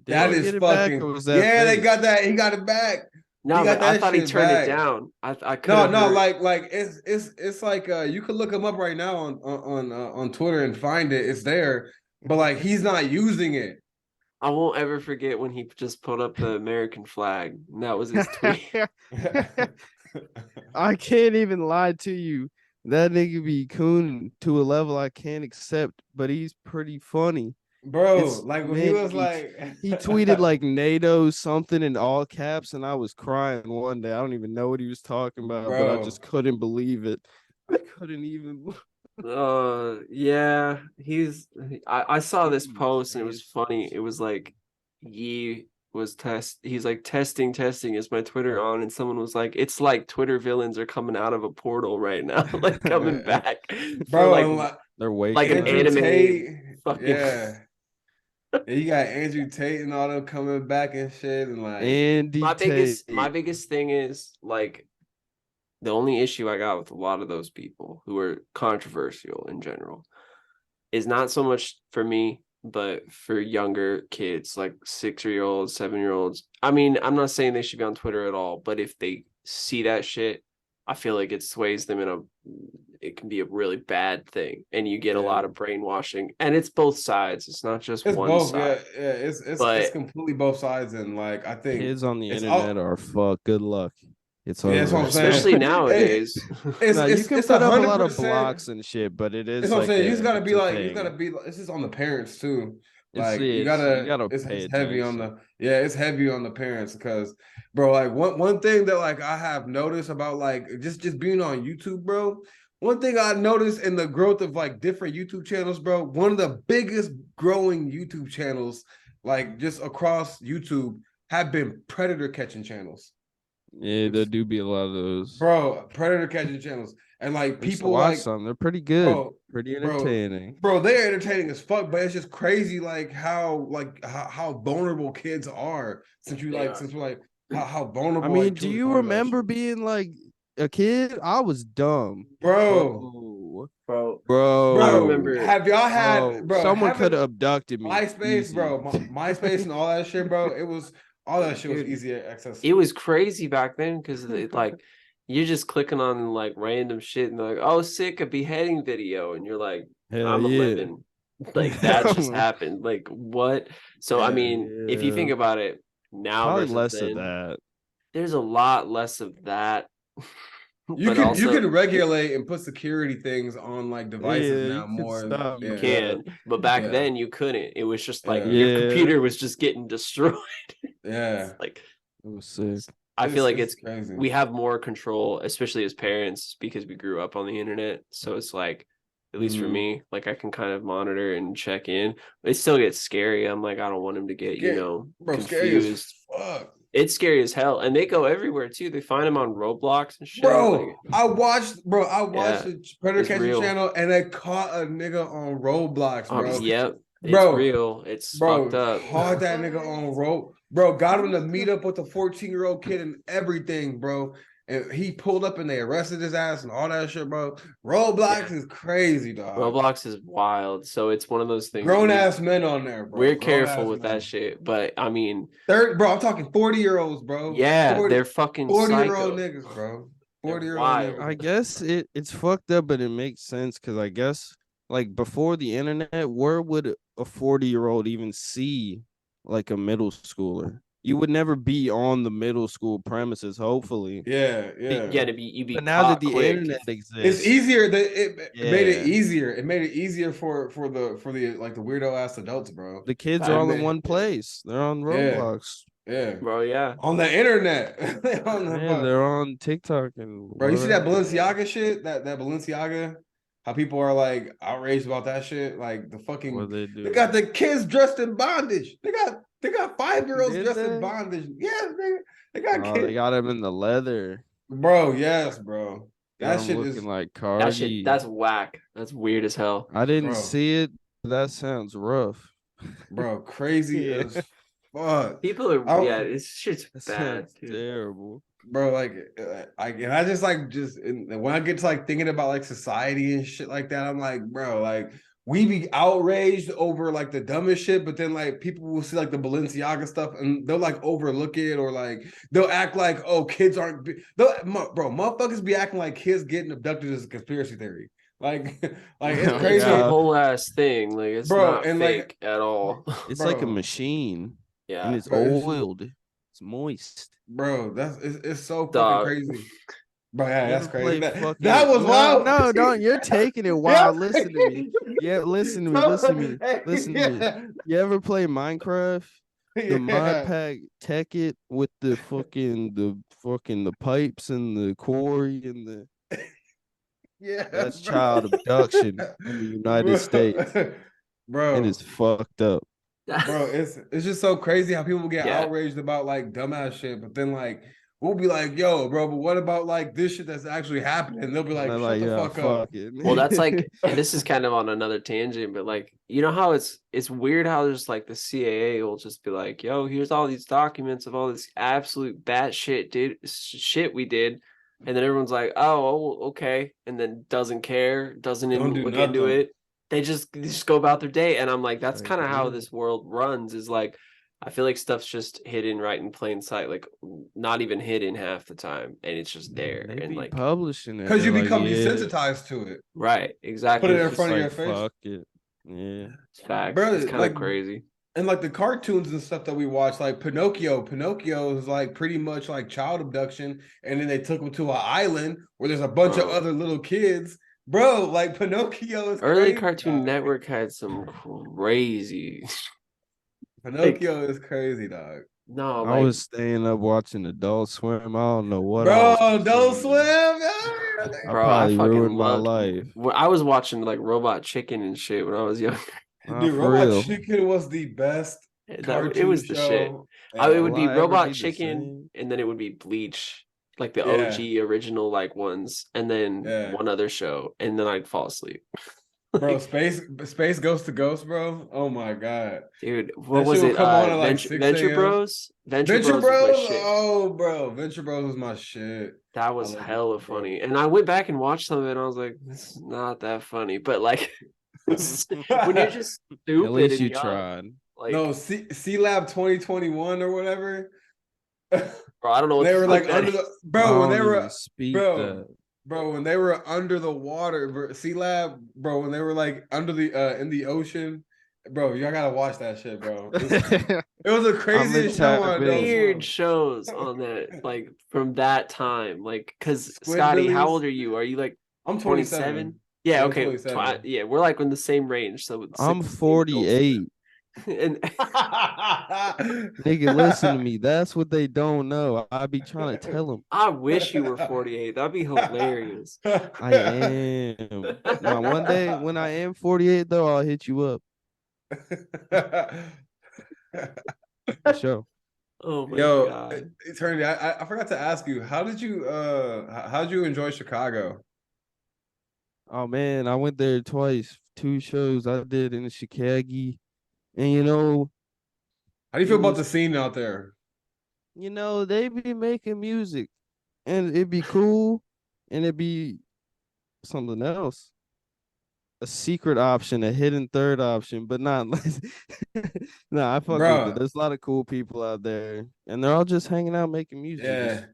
Did That he is get it back, or fucking was that yeah. They fake? got that. He got it back. He No, got but I that thought he shit turned it back. down. I could No, have no, heard. like it's like you could look him up right now on Twitter and find it. It's there, but like he's not using it. I won't ever forget when he just put up the American flag. And that was his tweet. I can't even lie to you. That nigga be coon to a level I can't accept, but he's pretty funny. Bro, like when he Man, was like he tweeted like NATO something in all caps, and I was crying one day. I don't even know what he was talking about, but I bro, just couldn't believe it. I couldn't even. Yeah, I saw this post and it was funny. It was like he's like testing, is my Twitter on? And someone was like, it's like Twitter villains are coming out of a portal right now, like coming back for bro, like They're waking like an up. Andrew anime Tate, fucking yeah. And you got Andrew Tate and all them coming back and shit, and like Andy Tate. my biggest thing is like the only issue I got with a lot of those people who are controversial in general is not so much for me, but for younger kids, like 6-year-olds, 7-year-olds. I mean, I'm not saying they should be on Twitter at all, but if they see that shit, I feel like it sways them it can be a really bad thing. And you get a lot of brainwashing. And it's both sides. It's not just it's one both, side. yeah. It's But completely both sides, and like I think Kids on the it's internet all. are fucked. Good luck. It's Yeah, that's what over. I'm saying. especially nowadays. No, you can It's put up a lot of 100%. blocks and shit, but it That's is what I'm like saying. You just gotta it's be a like, thing. this is on the parents too. It's Like you you gotta pay it's heavy on attention. it's heavy on the parents because, bro, like one thing that like I have noticed about like just being on YouTube, bro. One thing I noticed in the growth of like different YouTube channels, bro. One of the biggest growing YouTube channels, like just across YouTube, have been predator catching channels. Yeah, there do be a lot of those. Bro, predator catching channels, and like I used to people watch like, some. They're pretty good, bro, pretty bro, entertaining. bro, they're entertaining as fuck, but it's just crazy like how vulnerable kids are since you They like are. since we're like how I vulnerable mean, like do children you are to that remember shit. being like a kid? I was dumb, Bro, bro, Bro, I bro, bro, remember have y'all had bro. bro Someone could having have abducted me MySpace, easy. bro, MySpace and all that shit, bro? It was all that shit was dude, easy it accessible. was crazy back then because like you're just clicking on like random shit and they're like, oh, sick, a beheading video, and you're like, Hell I'm yeah. 11. Like that just happened. Like what? So I Yeah. mean, if you think Yeah, about it now probably versus less of then, that. there's a lot less of that. You But can also regulate and put security things on like devices Yeah, now you can more. stop you Yeah, can, but back yeah, then you couldn't. It was just like yeah, your Yeah, computer was just getting destroyed. yeah. Like it was sick. I feel like It's crazy. we have more control, especially as parents, because we grew up on the internet. So it's like, at least for Mhm. me, like I can kind of monitor and check in. It still gets scary. I'm like, I don't want him to get, Bro, scary as confused. fuck. It's scary as hell. And they go everywhere too. They find him on Roblox and shit. Like, Bro, I watched yeah, the Predator it's Catching real. channel and they caught a nigga on Roblox, bro. Yep, it's Bro, real. It's fucked bro, up. caught that nigga on bro, got him to meet up with a 14-year-old kid and everything, bro. And he pulled up and they arrested his ass and all that shit, bro. Roblox Yeah. is crazy, dog. Roblox is wild. So it's one of those things Grown ass men on there, bro. we're Grown careful ass with that men. shit. But I mean, Bro, I'm talking 40-year-olds, bro. yeah, 40, they're fucking 40-year-old psycho. niggas, bro. They're 40-year-old wild. I niggas. guess it's fucked up, but it makes sense because I guess like before the internet, where would a 40-year-old even see like a middle schooler? You would never be on the middle school premises, hopefully. Yeah, yeah. Yeah, you be But now that caught the quick. internet It's exists, easier that it made it yeah, easier. It made it easier for the like the weirdo ass adults, bro. the kids are Back, all in Man, one place. They're on yeah, Roblox. yeah. bro, yeah. On the internet. On the Yeah, they're on TikTok and Bro, you see that whatever. Balenciaga shit? That Balenciaga? How people are like outraged about that shit? Like the What fucking they they do? got the kids dressed in bondage. They got 5-year-olds Did dressed in they? bondage. Yeah, they got Oh, they kids. got him in the leather. Bro, yes, bro. Got That him shit looking is, like That shit, Cardi. that's whack. That's weird as hell. I didn't bro, see it. But that sounds rough. crazy Yeah, as fuck. People are, I, yeah, it's shit's that bad, sounds dude. terrible. bro, like I just like and when I get to like thinking about like society and shit like that, I'm like, bro, like we be outraged over like the dumbest shit, but then like people will see like the Balenciaga stuff and they'll like overlook it, or like they'll act like, oh, kids aren't bro, motherfuckers be acting like kids getting abducted is a conspiracy theory. Like like it's Oh, It's a crazy, God. whole ass thing. Like it's bro, not and like, fake at all. It's like a bro, machine and Yeah, it's but it's oiled. It's moist. bro, it's so fucking dog. crazy. Bro, yeah, You that's ever crazy. play That fucking was no, wild. no, don't you're taking it Yeah. wild. Listen to me. Yeah, listen to me, listen to me, listen to me. Yeah. You ever play Minecraft? The mod Yeah. pack tech it with the pipes and the quarry and the Yeah, that's child bro. abduction in the United States. Bro. And it's Bro. fucked up. Bro, it's just so crazy how people get Yeah. outraged about like dumbass shit, but then like we'll be like, yo, bro, but what about like this shit that's actually happening? And they'll be And like, they're shut like, the yeah, fuck up. fuck Well, that's it. like this is kind of on another tangent, but like you know how it's weird how there's like the CAA will just be like, yo, here's all these documents of all this absolute shit we did, and then everyone's like, oh, okay, and then doesn't care, doesn't Don't even do look into nothing. it. They just go about their day, and I'm like, that's Like, kind of how yeah. this world runs. Is like, I feel like stuff's just hidden right in plain sight, like not even hidden half the time, and it's just there, They and be like, publishing it. Because They're you like, become yeah. desensitized to it. right, Put exactly. it It's in just front of your Like, face. fuck it. Yeah. facts. It's Bro, kind of like, crazy. and like the cartoons and stuff that we watch, like Pinocchio is like pretty much like child abduction, and then they took him to an island where there's a bunch of Bro, other little kids. Bro, like Pinocchio is early crazy, Cartoon dog. Network had some crazy, like, Pinocchio is crazy, dog. no, I like, was staying up watching Adult Swim. I don't know what I was Bro, don't consuming. swim. I bro, I probably fucking ruined my loved. life. I was watching like Robot Chicken and shit when I was young. Not Dude, for Robot real. Chicken was the best That it cartoon was the shit. show It Will would ever. be I ever Robot be the Chicken, same? and then it would be Bleach, like the Yeah, OG original like ones, and then yeah. one other show, and then I'd fall asleep. Bro, Like, Space Ghost to Ghost, bro. Oh my god. dude, what That shit was will it? come on at like 6 Venture a.m. Bros. Venture Venture Bros was my Bros. shit. Oh, bro. Venture Bros was my shit. That I was love hella Venture Bros. funny. And I went back and watched some of it and I was like, this is not that funny. But like when you're just At stupid least and you young, tried. like No, C Lab 2021 or whatever. bro, I don't know what They the were fuck like that under is. the I bro when they don't were even speak bro that. bro when they were under the water, C Lab, bro, when they were like under the in the ocean, bro, y'all gotta watch that shit, bro. It was the I'm gonna craziest show tap on Adult in. Weird Swim. shows on that, like from that time. Like, cause Scotty, how Squidbillies. old are you? Are you like I'm 27? 27. Yeah, Yeah, I'm okay. 27. Yeah, we're like in the same range. So I'm same Adult Swim. 48. And Nigga, listen to me. That's what they don't know. I be trying to tell them. I wish you were 48. That'd be hilarious. I am. Now, one day when I am 48, though, I'll hit you up for sure. Oh my Yo, god. Eternity, I forgot to ask you, how did you enjoy Chicago? Oh man, I went there twice. Two shows I did in Chicago, and How do you it feel about the was scene out there? they be making music, and it'd be cool, and it'd be something else. A secret option, a hidden third option, but not no, I fuck with it. Bro, There's a lot of cool people out there, and they're all just hanging out making music. yeah.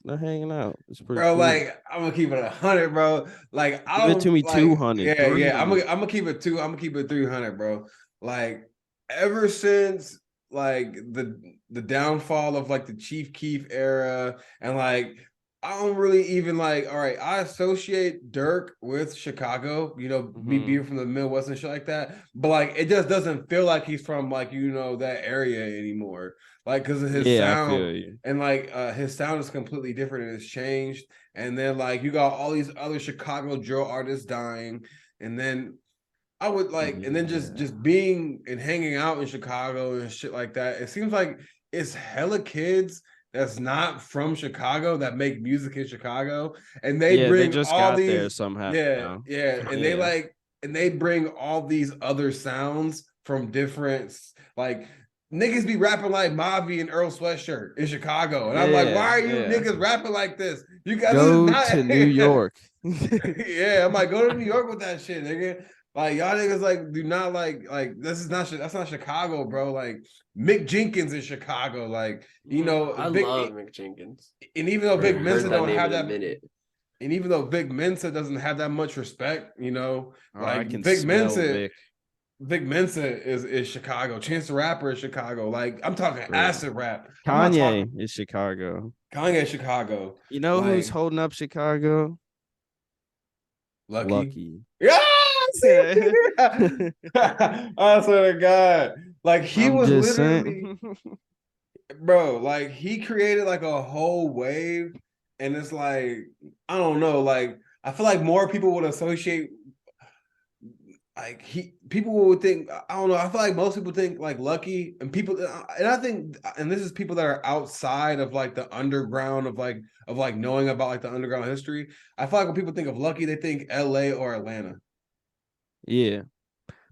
They're hanging out. It's pretty Bro, cool. like I'm gonna keep it 100, bro. Like I Give it to don't me like, 200, yeah. I'm 300. gonna keep it two. I'm gonna keep it 300, bro. Like ever since like the downfall of like the Chief Keef era, and like I don't really even like. All right, I associate Dirk with Chicago. You know, me Mm-hmm. being from the Midwest and shit like that. But like, it just doesn't feel like he's from like that area anymore. Like because of his Yeah, I sound, feel you. and like his sound is completely different and it's changed. And then like you got all these other Chicago drill artists dying, and then I would like, and then just Yeah. being and hanging out in Chicago and shit like that. It seems like it's hella kids that's not from Chicago that make music in Chicago, and they Yeah, they bring just all got there these, somehow. yeah, and they Yeah. like, and they bring all these other sounds from different, like niggas be rapping like Mavi and Earl Sweatshirt in Chicago. And I'm like, why are you niggas rapping like this? You guys go not to New York. Yeah, I'm like, go to New York with that shit, nigga. Like y'all niggas like do not like this is not that's not Chicago, bro. Like Mick Jenkins in Chicago, like you know, I love Mick Jenkins. and even though Vic Mensa don't have that, minute. and even though Vic Mensa doesn't have that much respect, you know, like I can Vic smell Mensa, Vic. Vic Mensa is Chicago. Chance the Rapper is Chicago. Like I'm talking acid rap. Kanye is Chicago. Kanye Chicago. You know like, who's holding up Chicago? Lucky. Yeah. I swear to God. Like he I'm was just literally saying. bro, like he created like a whole wave, and it's like, I don't know, like I feel like more people would associate like people would think, I don't know, I feel like most people think like Lucky, and people, and I think, and this is people that are outside of like the underground of like knowing about like the underground history. I feel like when people think of Lucky, they think LA or Atlanta. Yeah.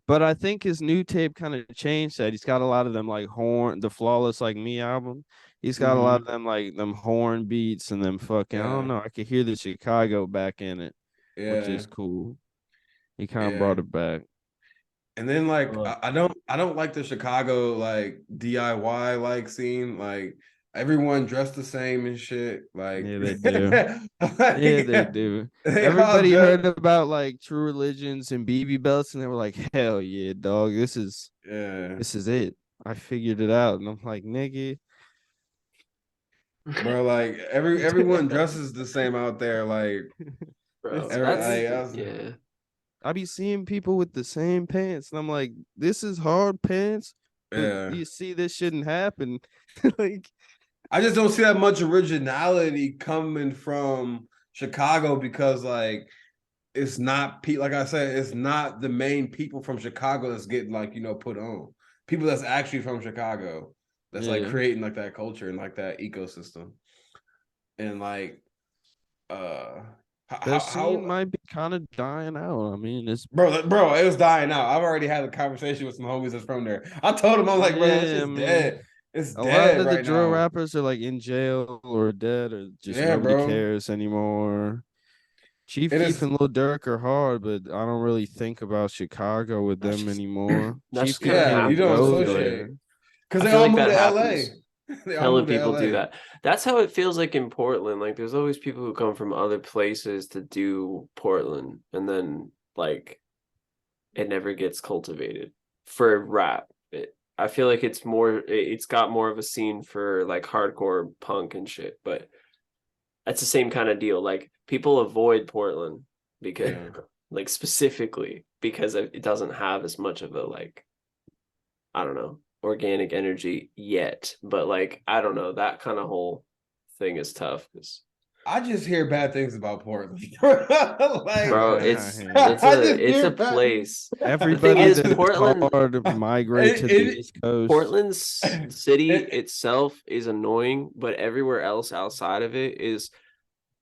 But I think his new tape kind of changed that. He's got a lot of them like the Flawless Like Me album. He's got a lot of them like them horn beats and them fucking, I don't know. I could hear the Chicago back in it, which is cool. He kind of brought it back. And then like I don't like the Chicago like DIY like scene. Like everyone dressed the same and shit. Like yeah, they do. like, yeah, they do. Everybody heard about like True Religions and BB belts, and they were like, "Hell yeah, dog! This is it. I figured it out." And I'm like, "Nigga, bro, like everyone dresses the same out there." Like, bro, yeah. I be seeing people with the same pants, and I'm like, "This is hard pants." But you see, this shouldn't happen. Like, I just don't see that much originality coming from Chicago because like it's not like I said, it's not the main people from Chicago that's getting like, you know, put on. People that's actually from Chicago that's like creating like that culture and like that ecosystem. And like the scene might be kind of dying out. I mean, it's bro, it was dying out. I've already had a conversation with some homies that's from there. I told them, I'm like, bro, it's just dead. It's a dead lot of right the drill now. rappers are like in jail or dead or just nobody cares anymore. Chief Keef and Lil Durk are hard, but I don't really think about Chicago with them anymore. Chief Keef you don't associate because they all moved to LA. Hella people do that. That's how it feels like in Portland. Like there's always people who come from other places to do Portland, and then like it never gets cultivated for rap. I feel like it's got more of a scene for like hardcore punk and shit, but that's the same kind of deal. Like people avoid Portland because like specifically because it doesn't have as much of a like, I don't know, organic energy yet. But like, I don't know, that kind of whole thing is tough because I just hear bad things about Portland. Like, bro, it's a place. Everybody that's hard migrate to the East Coast. Portland's city itself is annoying, but everywhere else outside of it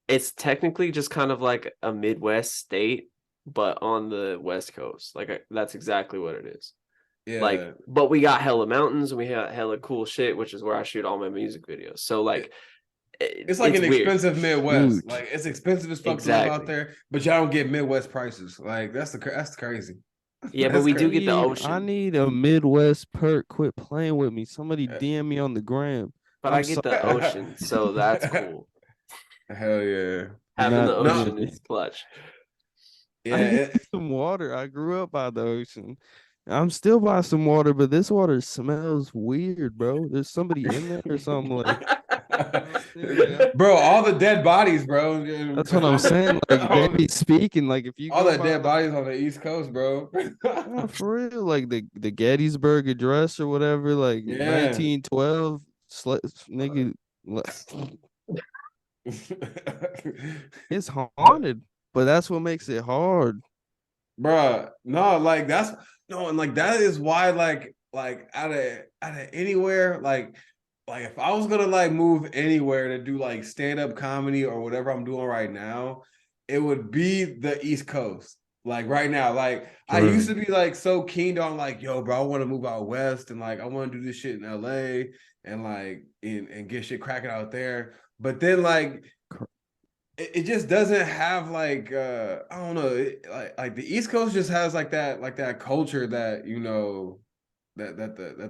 it's technically just kind of like a Midwest state, but on the West Coast. Like that's exactly what it is. Yeah. Like, but we got hella mountains and we got hella cool shit, which is where I shoot all my music videos. So like. It's like an expensive Midwest. Like it's expensive as fuck to live out there, but y'all don't get Midwest prices. Like that's crazy. Yeah, but we do get the ocean. I need a Midwest perk. Quit playing with me. Somebody DM me on the gram. But I get the ocean, so that's cool. Hell yeah. Having the ocean is clutch. Yeah, some water. I grew up by the ocean. I'm still by some water, but this water smells weird, bro. There's somebody in there or something like. Bro, all the dead bodies, bro. That's what I'm saying. Like they be speaking, like if you all the dead bodies on the East Coast, bro. No, for real, like the Gettysburg Address or whatever, like 1912, nigga. It's haunted, but that's what makes it hard, bro. No, like that's no, and like that is why, like out of anywhere, like if I was gonna like move anywhere to do like stand-up comedy or whatever I'm doing right now, it would be the East Coast. Like right now, like I used to be like so keen on like, yo, bro, I want to move out west and like I want to do this shit in LA and like and get shit cracking out there. But then like it just doesn't have like I don't know, like the East Coast just has like that culture that you know that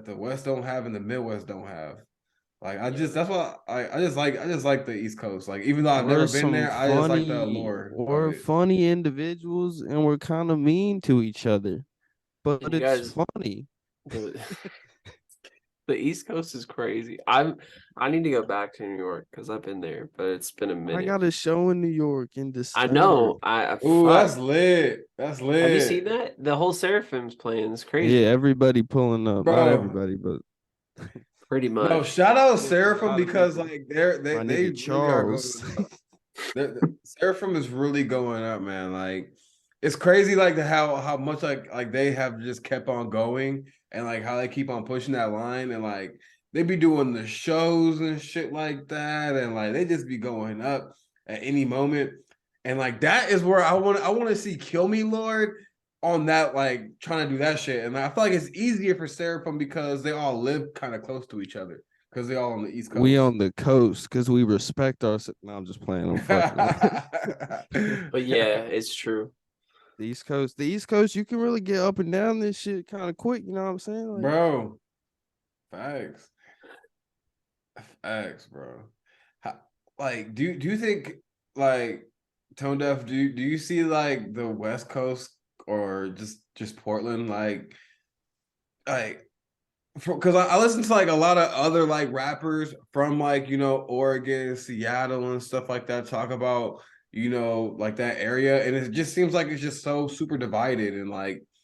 the West don't have and the Midwest don't have. Like I just that's why I just like the East Coast. Like even though I've never We're been some there, I just like the funny, allure of we're it. funny individuals, and we're kind of mean to each other, but And you it's guys, funny. the the East Coast is crazy. I need to go back to New York because I've been there, but it's been a I minute. got a show in New York in I December. know. I Ooh, fuck. that's lit. That's Have you seen lit, that? The whole Seraphim's playing. It's Yeah, crazy. everybody pulling up. Not bro. everybody, but Pretty No, much. shout out yeah, a Seraphim lot of because people. like My they nigga really are Charles. going up. Seraphim is really going up, man. Like it's crazy, like how much like they have just kept on going and like how they keep on pushing that line and like they be doing the shows and shit like that and like they just be going up at any moment and like that is where I want to see Kill Me Lord on that like trying to do that shit and I feel like it's easier for Seraphim because they all live kind of close to each other because they all on the East We Coast. on the coast because we respect our. No, I'm just playing. I'm fucking. But yeah, it's true. The East Coast, you can really get up and down this shit kind of quick. You know what I'm saying? Like, Bro, facts. Facts, bro. Like, do you think like Tone Deaf? Do you see like the West Coast or just Portland like because I listen to like a lot of other like rappers from like you know Oregon, Seattle, and stuff like that talk about you know like that area, and it just seems like it's just so super divided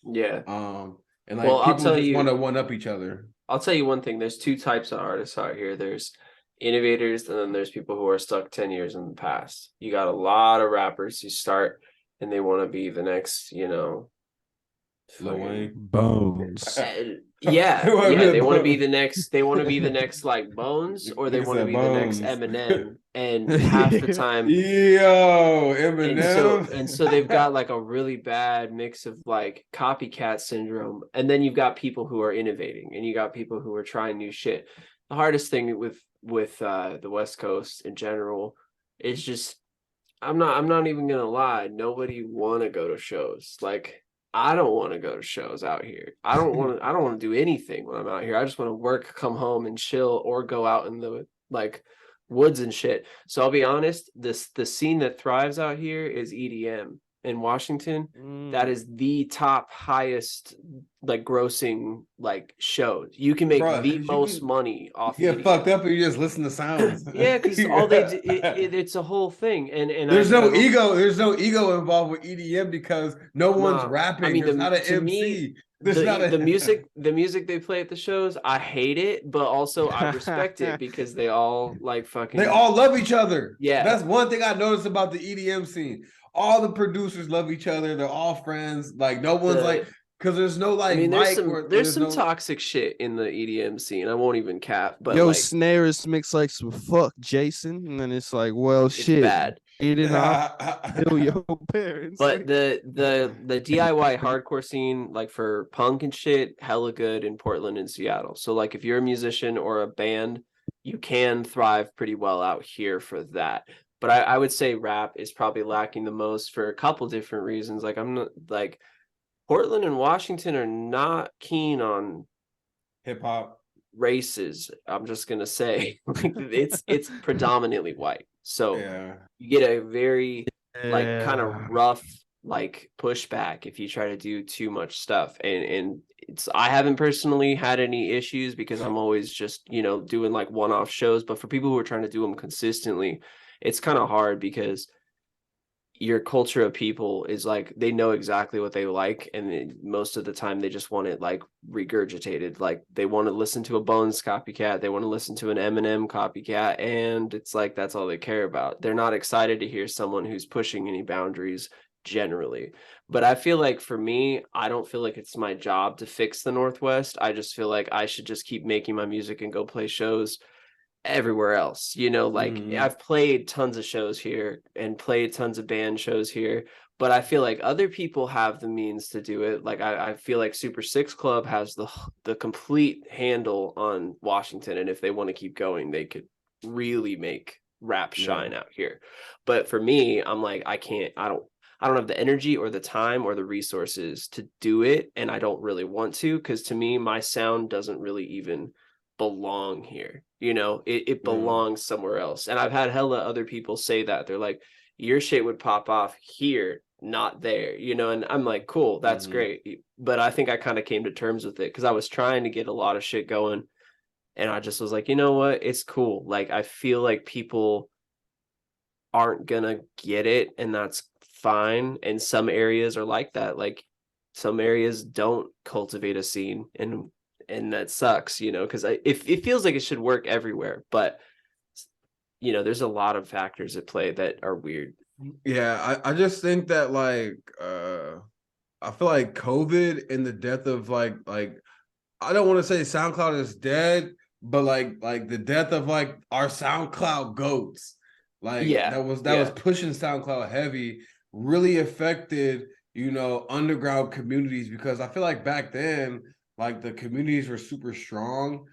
Yeah. um and Well, like people just want to one up each other. I'll tell you one thing. There's two types of artists out here. There's innovators, and then there's people who are stuck 10 years in the past. You got a lot of rappers who start and they want to be the next, Lil fucking Wayne. bones. yeah, they want to be the next, like Bones, or they Nigga want to said be the next Bones. Eminem. And half the time, Yo, and so Eminem. and so they've got like a really bad mix of like copycat syndrome, and then you've got people who are innovating, and you got people who are trying new shit. The hardest thing with the West Coast in general is just I'm not even gonna lie, nobody want to go to shows. Like, I don't want to go to shows out here. I don't want to do anything when I'm out here. I just want to work, come home and chill, or go out in the like woods and shit. So I'll be honest, the scene that thrives out here is EDM in Washington. That is the top highest like grossing like shows. You can make Bro, the because most money you off get fucked EDM. up and you just listen to sounds. Yeah, because all they do, it's a whole thing, and There's I no don't. ego. There's no ego involved with EDM because no one's Nah, I rapping. mean, There's not an to me, MC. There's not the a. music they play at the shows, I hate it, but also I respect it because they all like They fucking all love each other. yeah. That's one thing I noticed about the EDM scene. All the producers love each other. They're all friends. Like no one's like The because there's no I like mean, mic where there's there's some no. toxic shit in the EDM scene. I won't even cap, but Yo, like snare is mixed like some fuck Jason, and then it's like, well, it's shit, bad. eating off kill your parents. But Like, the DIY hardcore scene, like for punk and shit, hella good in Portland and Seattle. So like if you're a musician or a band, you can thrive pretty well out here for that. But I would say rap is probably lacking the most for a couple different reasons. Like I'm not like Portland and Washington are not keen on Hip hop. races. I'm just gonna say like it's predominantly white. So Yeah. you get a very like kind of yeah. rough like pushback if you try to do too much stuff. And it's I haven't personally had any issues because I'm always just, doing like one-off shows, but for people who are trying to do them consistently, it's kind of hard because your culture of people is like they know exactly what they like, and most of the time they just want it like regurgitated. Like they want to listen to a Bones copycat, they want to listen to an Eminem copycat, and it's like that's all they care about. They're not excited to hear someone who's pushing any boundaries generally. But I feel like for me, I don't feel like it's my job to fix the Northwest. I just feel like I should just keep making my music and go play shows everywhere else. Like Mhm. I've played tons of shows here and played tons of band shows here, but I feel like other people have the means to do it. Like I feel like Super Six Club has the complete handle on Washington, and if they want to keep going, they could really make rap shine out here. But for me, I'm like, I can't. I don't have the energy or the time or the resources to do it, and I don't really want to, because to me, my sound doesn't really even belong here. You know, it belongs somewhere else. And I've had hella other people say that. They're like, your shit would pop off here, not there, you know. And I'm like, cool, that's great. But I think I kind of came to terms with it because I was trying to get a lot of shit going, and I just was like, you know what, it's cool. Like, I feel like people aren't gonna get it, and that's fine. And some areas are like that. Like, some areas don't cultivate a scene, and that sucks, you know, because it feels like it should work everywhere, but you know, there's a lot of factors at play that are weird. Yeah, I just think that like I feel like COVID and the death of like I don't want to say SoundCloud is dead, but like the death of like our SoundCloud goats, like that was pushing SoundCloud heavy, really affected, you know, underground communities, because I feel like back then like the communities were super strong.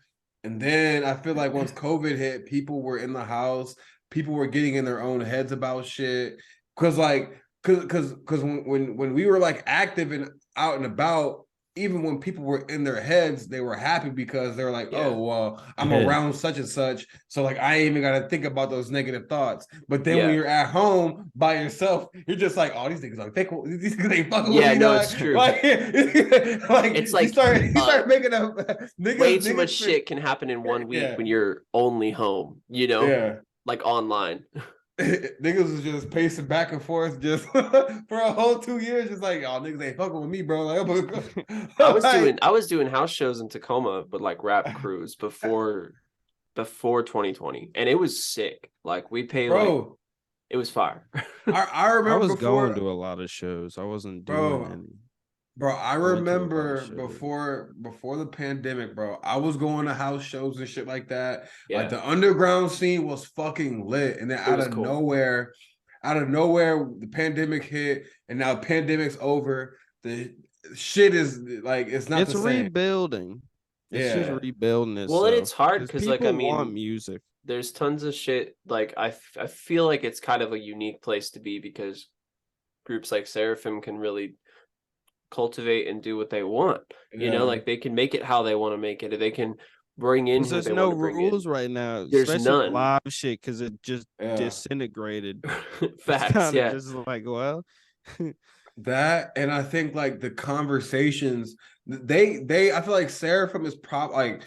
And then I feel like once COVID hit, people were in the house, people were getting in their own heads about shit. Cause like, cause when we were like active and out and about, even when people were in their heads, they were happy because they were like, oh, well, I'm around such and such. So like, I ain't even got to think about those negative thoughts. But then when you're at home by yourself, you're just like, oh, these niggas are fake. These niggas ain't fucking with me. No, it's true. Like, it's like you start making up niggas. Way too much shit can happen in 1 week when you're only home, you know? Yeah. Like online. Niggas was just pacing back and forth just for a whole 2 years, just like, oh, niggas ain't fucking with me, bro. Like, I was doing house shows in Tacoma with like rap crews before 2020, and it was sick. Like, we pay like, it was fire. I remember I was going to a lot of shows. I wasn't doing any. Bro, I remember before the pandemic, bro, I was going to house shows and shit like that. Yeah. Like, the underground scene was fucking lit. And then out of nowhere, the pandemic hit, and now pandemic's over. The shit is like, it's not the same. It's rebuilding. It's just rebuilding itself. Well, it's hard because like, I mean, want music. There's tons of shit. Like, I feel like it's kind of a unique place to be, because groups like Seraphim can really cultivate and do what they want. You know, like, they can make it how they want to make it. They can bring in. There's no rules right now. There's none. Live shit, because it just disintegrated. Facts. Just like, well, that, and I think like the conversations I feel like Seraphim is probably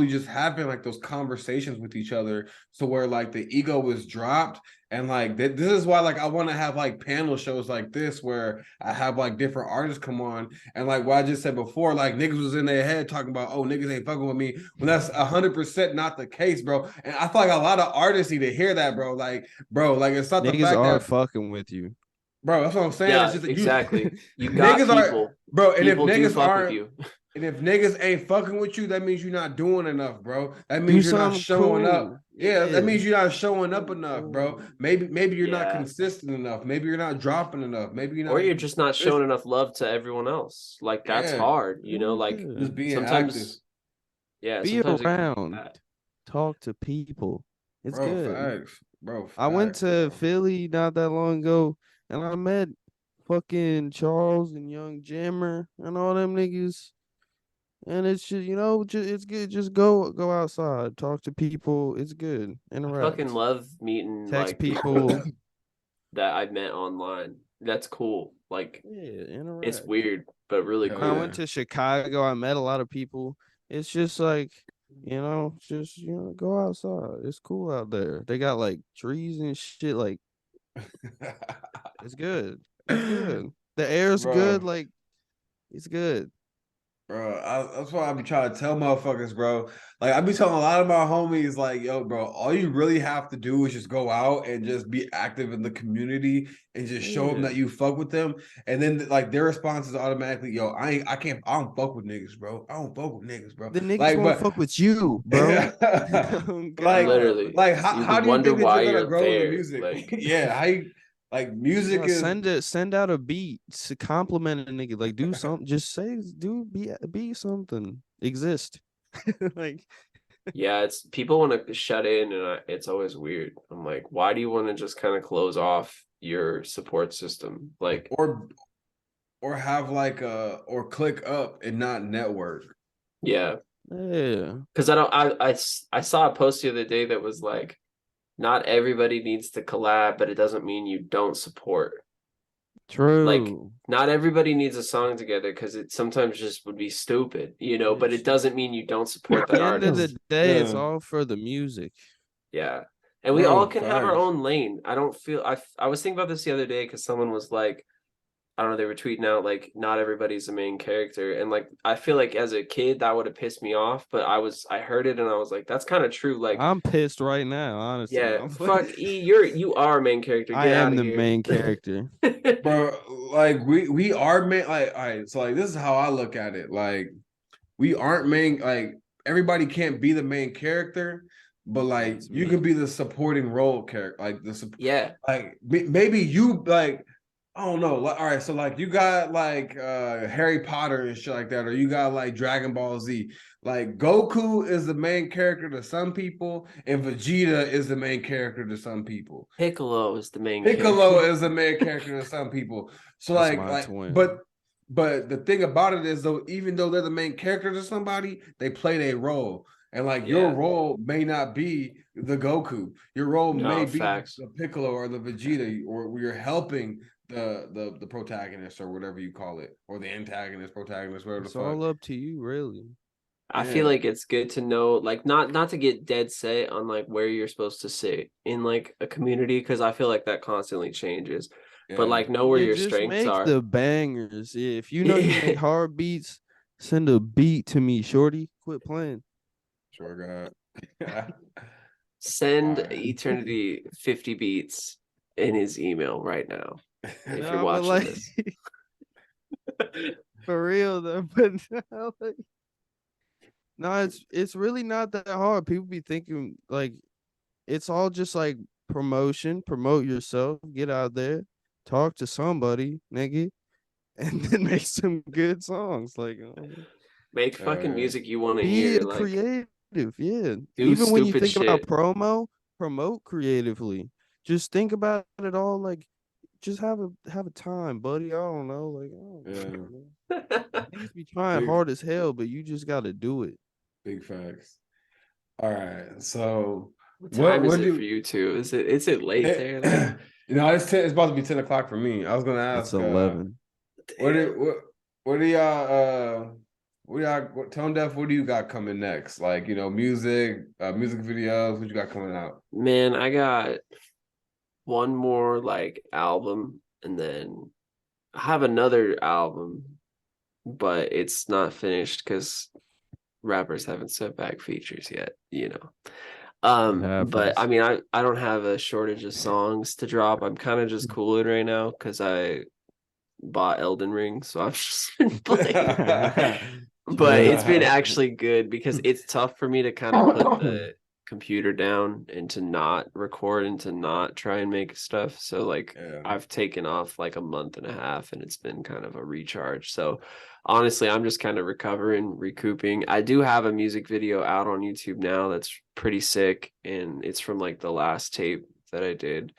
just having like those conversations with each other, so where like the ego is dropped. And like this is why like I want to have like panel shows like this, where I have like different artists come on, and like what I just said before, like niggas was in their head talking about, oh, niggas ain't fucking with me, when that's 100% not the case, bro. And I feel like a lot of artists need to hear that, bro. Like it's not niggas the fact are fucking with you. Bro, that's what I'm saying. Yeah, it's just that exactly. You got niggas people, bro, and people if niggas aren't, you. And if niggas ain't fucking with you, that means you're not doing enough, bro. That means you're not showing up. Yeah, that means you're not showing up enough, bro. Maybe you're not consistent enough. Maybe you're not dropping enough. Maybe you're not, or you're just not showing enough love to everyone else. Like, that's hard, you know. Like, just being sometimes active. Yeah, be around, talk to people. It's good. Facts. Bro, facts, I went to Philly not that long ago, and I met fucking Charles and Young Jammer and all them niggas. And it's just, you know, it's good. Just go outside, talk to people. It's good. Interact. I fucking love meeting text people that I met online. That's cool. Like, interact. It's weird, but really cool. I went to Chicago. I met a lot of people. It's just like, you know, go outside. It's cool out there. They got like trees and shit. Like, it's good. It's good. The air's good. Like, it's good. Bro, that's why I be trying to tell motherfuckers, bro. Like, I be telling a lot of my homies, like, yo, bro, all you really have to do is just go out and just be active in the community and just show them that you fuck with them. And then, like, their response is automatically, yo, I don't fuck with niggas, bro. I don't fuck with niggas, bro. The niggas won't fuck with you, bro. Like, literally. Like, how do you think that you're gonna grow in the music? Like, yeah, Like music is send out a beat to compliment a nigga. Like do something. Just say be something. Exist. Like Yeah, it's people want to shut in, and it's always weird. I'm like, why do you want to just kind of close off your support system? Like, or have like or click up and not network. yeah, yeah. because I saw a post the other day that was like, not everybody needs to collab, but it doesn't mean you don't support. Like, True. not everybody needs a song together because it sometimes just would be stupid, you know. But it doesn't mean you don't support At that the end of artist. the day, it's Yeah. all for the music. Yeah. And we all Bro, can have our facts. own lane. I don't feel I was thinking about this the other day because someone was like, I don't know, they were tweeting out like not everybody's a main character. And like I feel like as a kid that would have pissed me off, but I heard it and I was like, that's kind of true. Like, I'm pissed right now, honestly. yeah, I'm fuck E, you are a main character. I Get out am of the here. main character. Bro, like we are main, like, all right, so like this is how I look at it. Like we aren't main, like everybody can't be the main character, but like That's you me. can be the supporting role character, like Yeah. like maybe you like, I don't know, like, all right, so like you got like Harry Potter and shit like that, or you got like Dragon Ball Z. Like Goku is the main character to some people, and Vegeta is the main character to some people. Piccolo is the main Piccolo character. is the main character to some people. So That's like my twin. but the thing about it is though, even though they're the main character to somebody, they play their role. And like your Yeah. role may not be the Goku. Your role may No, be facts. the Piccolo or the Vegeta, or you're helping the protagonist or whatever you call it, or the antagonist, protagonist, whatever It's the fuck. all up to you, really. I Yeah. feel like it's good to know, like, not to get dead set on like where you're supposed to sit in like a community, because I feel like that constantly changes. But Yeah. like know where Yeah, your just strengths make are. the bangers. Yeah, if you know you make hard beats, send a beat to me, shorty. Quit playing. Sure God. Send Alright. Eternity 50 beats in his email right now if you're Nah, but watching like this. for real though. But like, no, it's really not that hard. People be thinking like it's all just like promotion, promote yourself, get out there, talk to somebody, nigga, and then make some good songs. Like Make fucking Yeah. music you want to be hear. Like, creative, yeah. do Even when you stupid think about shit. promote creatively. Just think about it all like just have a time, buddy. I don't know. Like niggas be trying Big hard as hell, but you just gotta do it. big facts. All right. So What time is what it for do you two? Is it late there? Like, you know, it's about to be 10 o'clock for me. I was gonna It's ask 11. what damn. do what do y'all Tone Deaf, what do you got coming next? Like, you know, music videos, what you got coming out? Man, I got one more like album, and then I have another album, but it's not finished because rappers haven't sent back features yet, you know. It But I happens. mean, I don't have a shortage of songs to drop. I'm kind of just cooling right now because I bought Elden Ring, so I've just been playing. But it's been actually good because it's tough for me to kind of put the computer down and to not record and to not try and make stuff. So like Yeah. I've taken off like a month and a half and it's been kind of a recharge. So honestly, I'm just kind of recovering, recouping. I do have a music video out on YouTube now that's pretty sick, and it's from like the last tape that I did.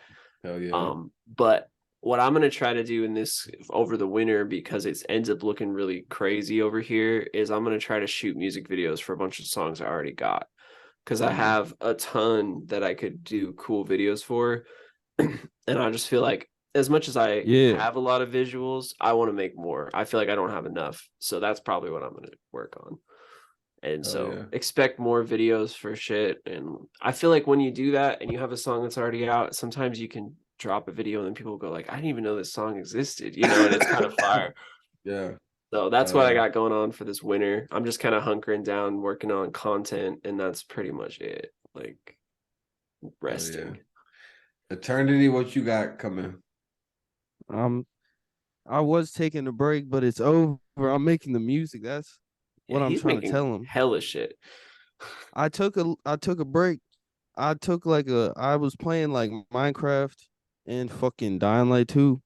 Hell yeah. But what I'm gonna try to do in this over the winter, because it ends up looking really crazy over here, is I'm gonna try to shoot music videos for a bunch of songs I already got, because I have a ton that I could do cool videos for. And I just feel like as much as I Yeah. have a lot of visuals, I want to make more. I feel like I don't have enough, so that's probably what I'm gonna work on. And so expect more videos for shit. And I feel like when you do that and you have a song that's already out, sometimes you can drop a video and then people go like, I didn't even know this song existed, you know, and it's kind of fire. Yeah. So that's what I got going on for this winter. I'm just kind of hunkering down, working on content, and that's pretty much it. Like resting. Eternity, what you got coming? I was taking a break, but it's over. I'm making the music. That's what I'm He's trying to making tell him. hella shit. I took a break. I took I was playing like Minecraft and fucking Dying Light 2.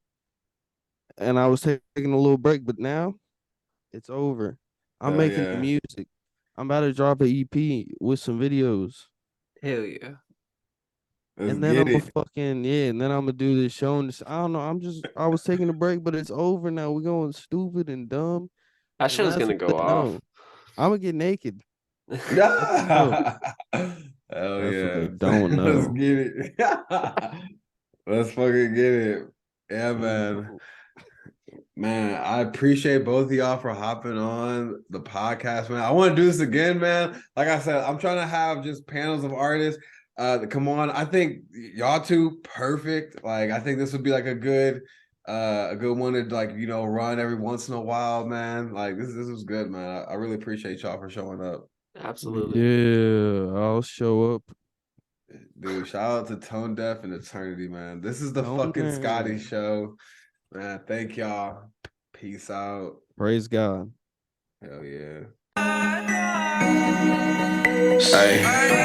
And I was taking a little break, but now it's over. I'm Hell making yeah. music. I'm about to drop an EP with some videos. Hell yeah. Let's And then get I'm a it. fucking and then I'm gonna do this show and this. I don't know. I was taking a break, but it's over now. We're going stupid and dumb, That and show's that's gonna what go they know. off. I'm gonna get naked. That's the show. Hell That's what they yeah. don't Let's know. get it. Let's fucking get it. Yeah, man. Mhm. Man, I appreciate both of y'all for hopping on the podcast, man. I want to do this again, man. Like I said, I'm trying to have just panels of artists to come on. I think y'all two perfect. Like I think this would be like a good one to like, you know, run every once in a while, man. Like this was good, man. I really appreciate y'all for showing up. Absolutely. Yeah, I'll show up. Dude, shout out to ToneDeaf and Eternity, man. This is the Tone fucking Scottie Man. show. Man, thank y'all. Peace out. Praise God. Hell yeah. Hey.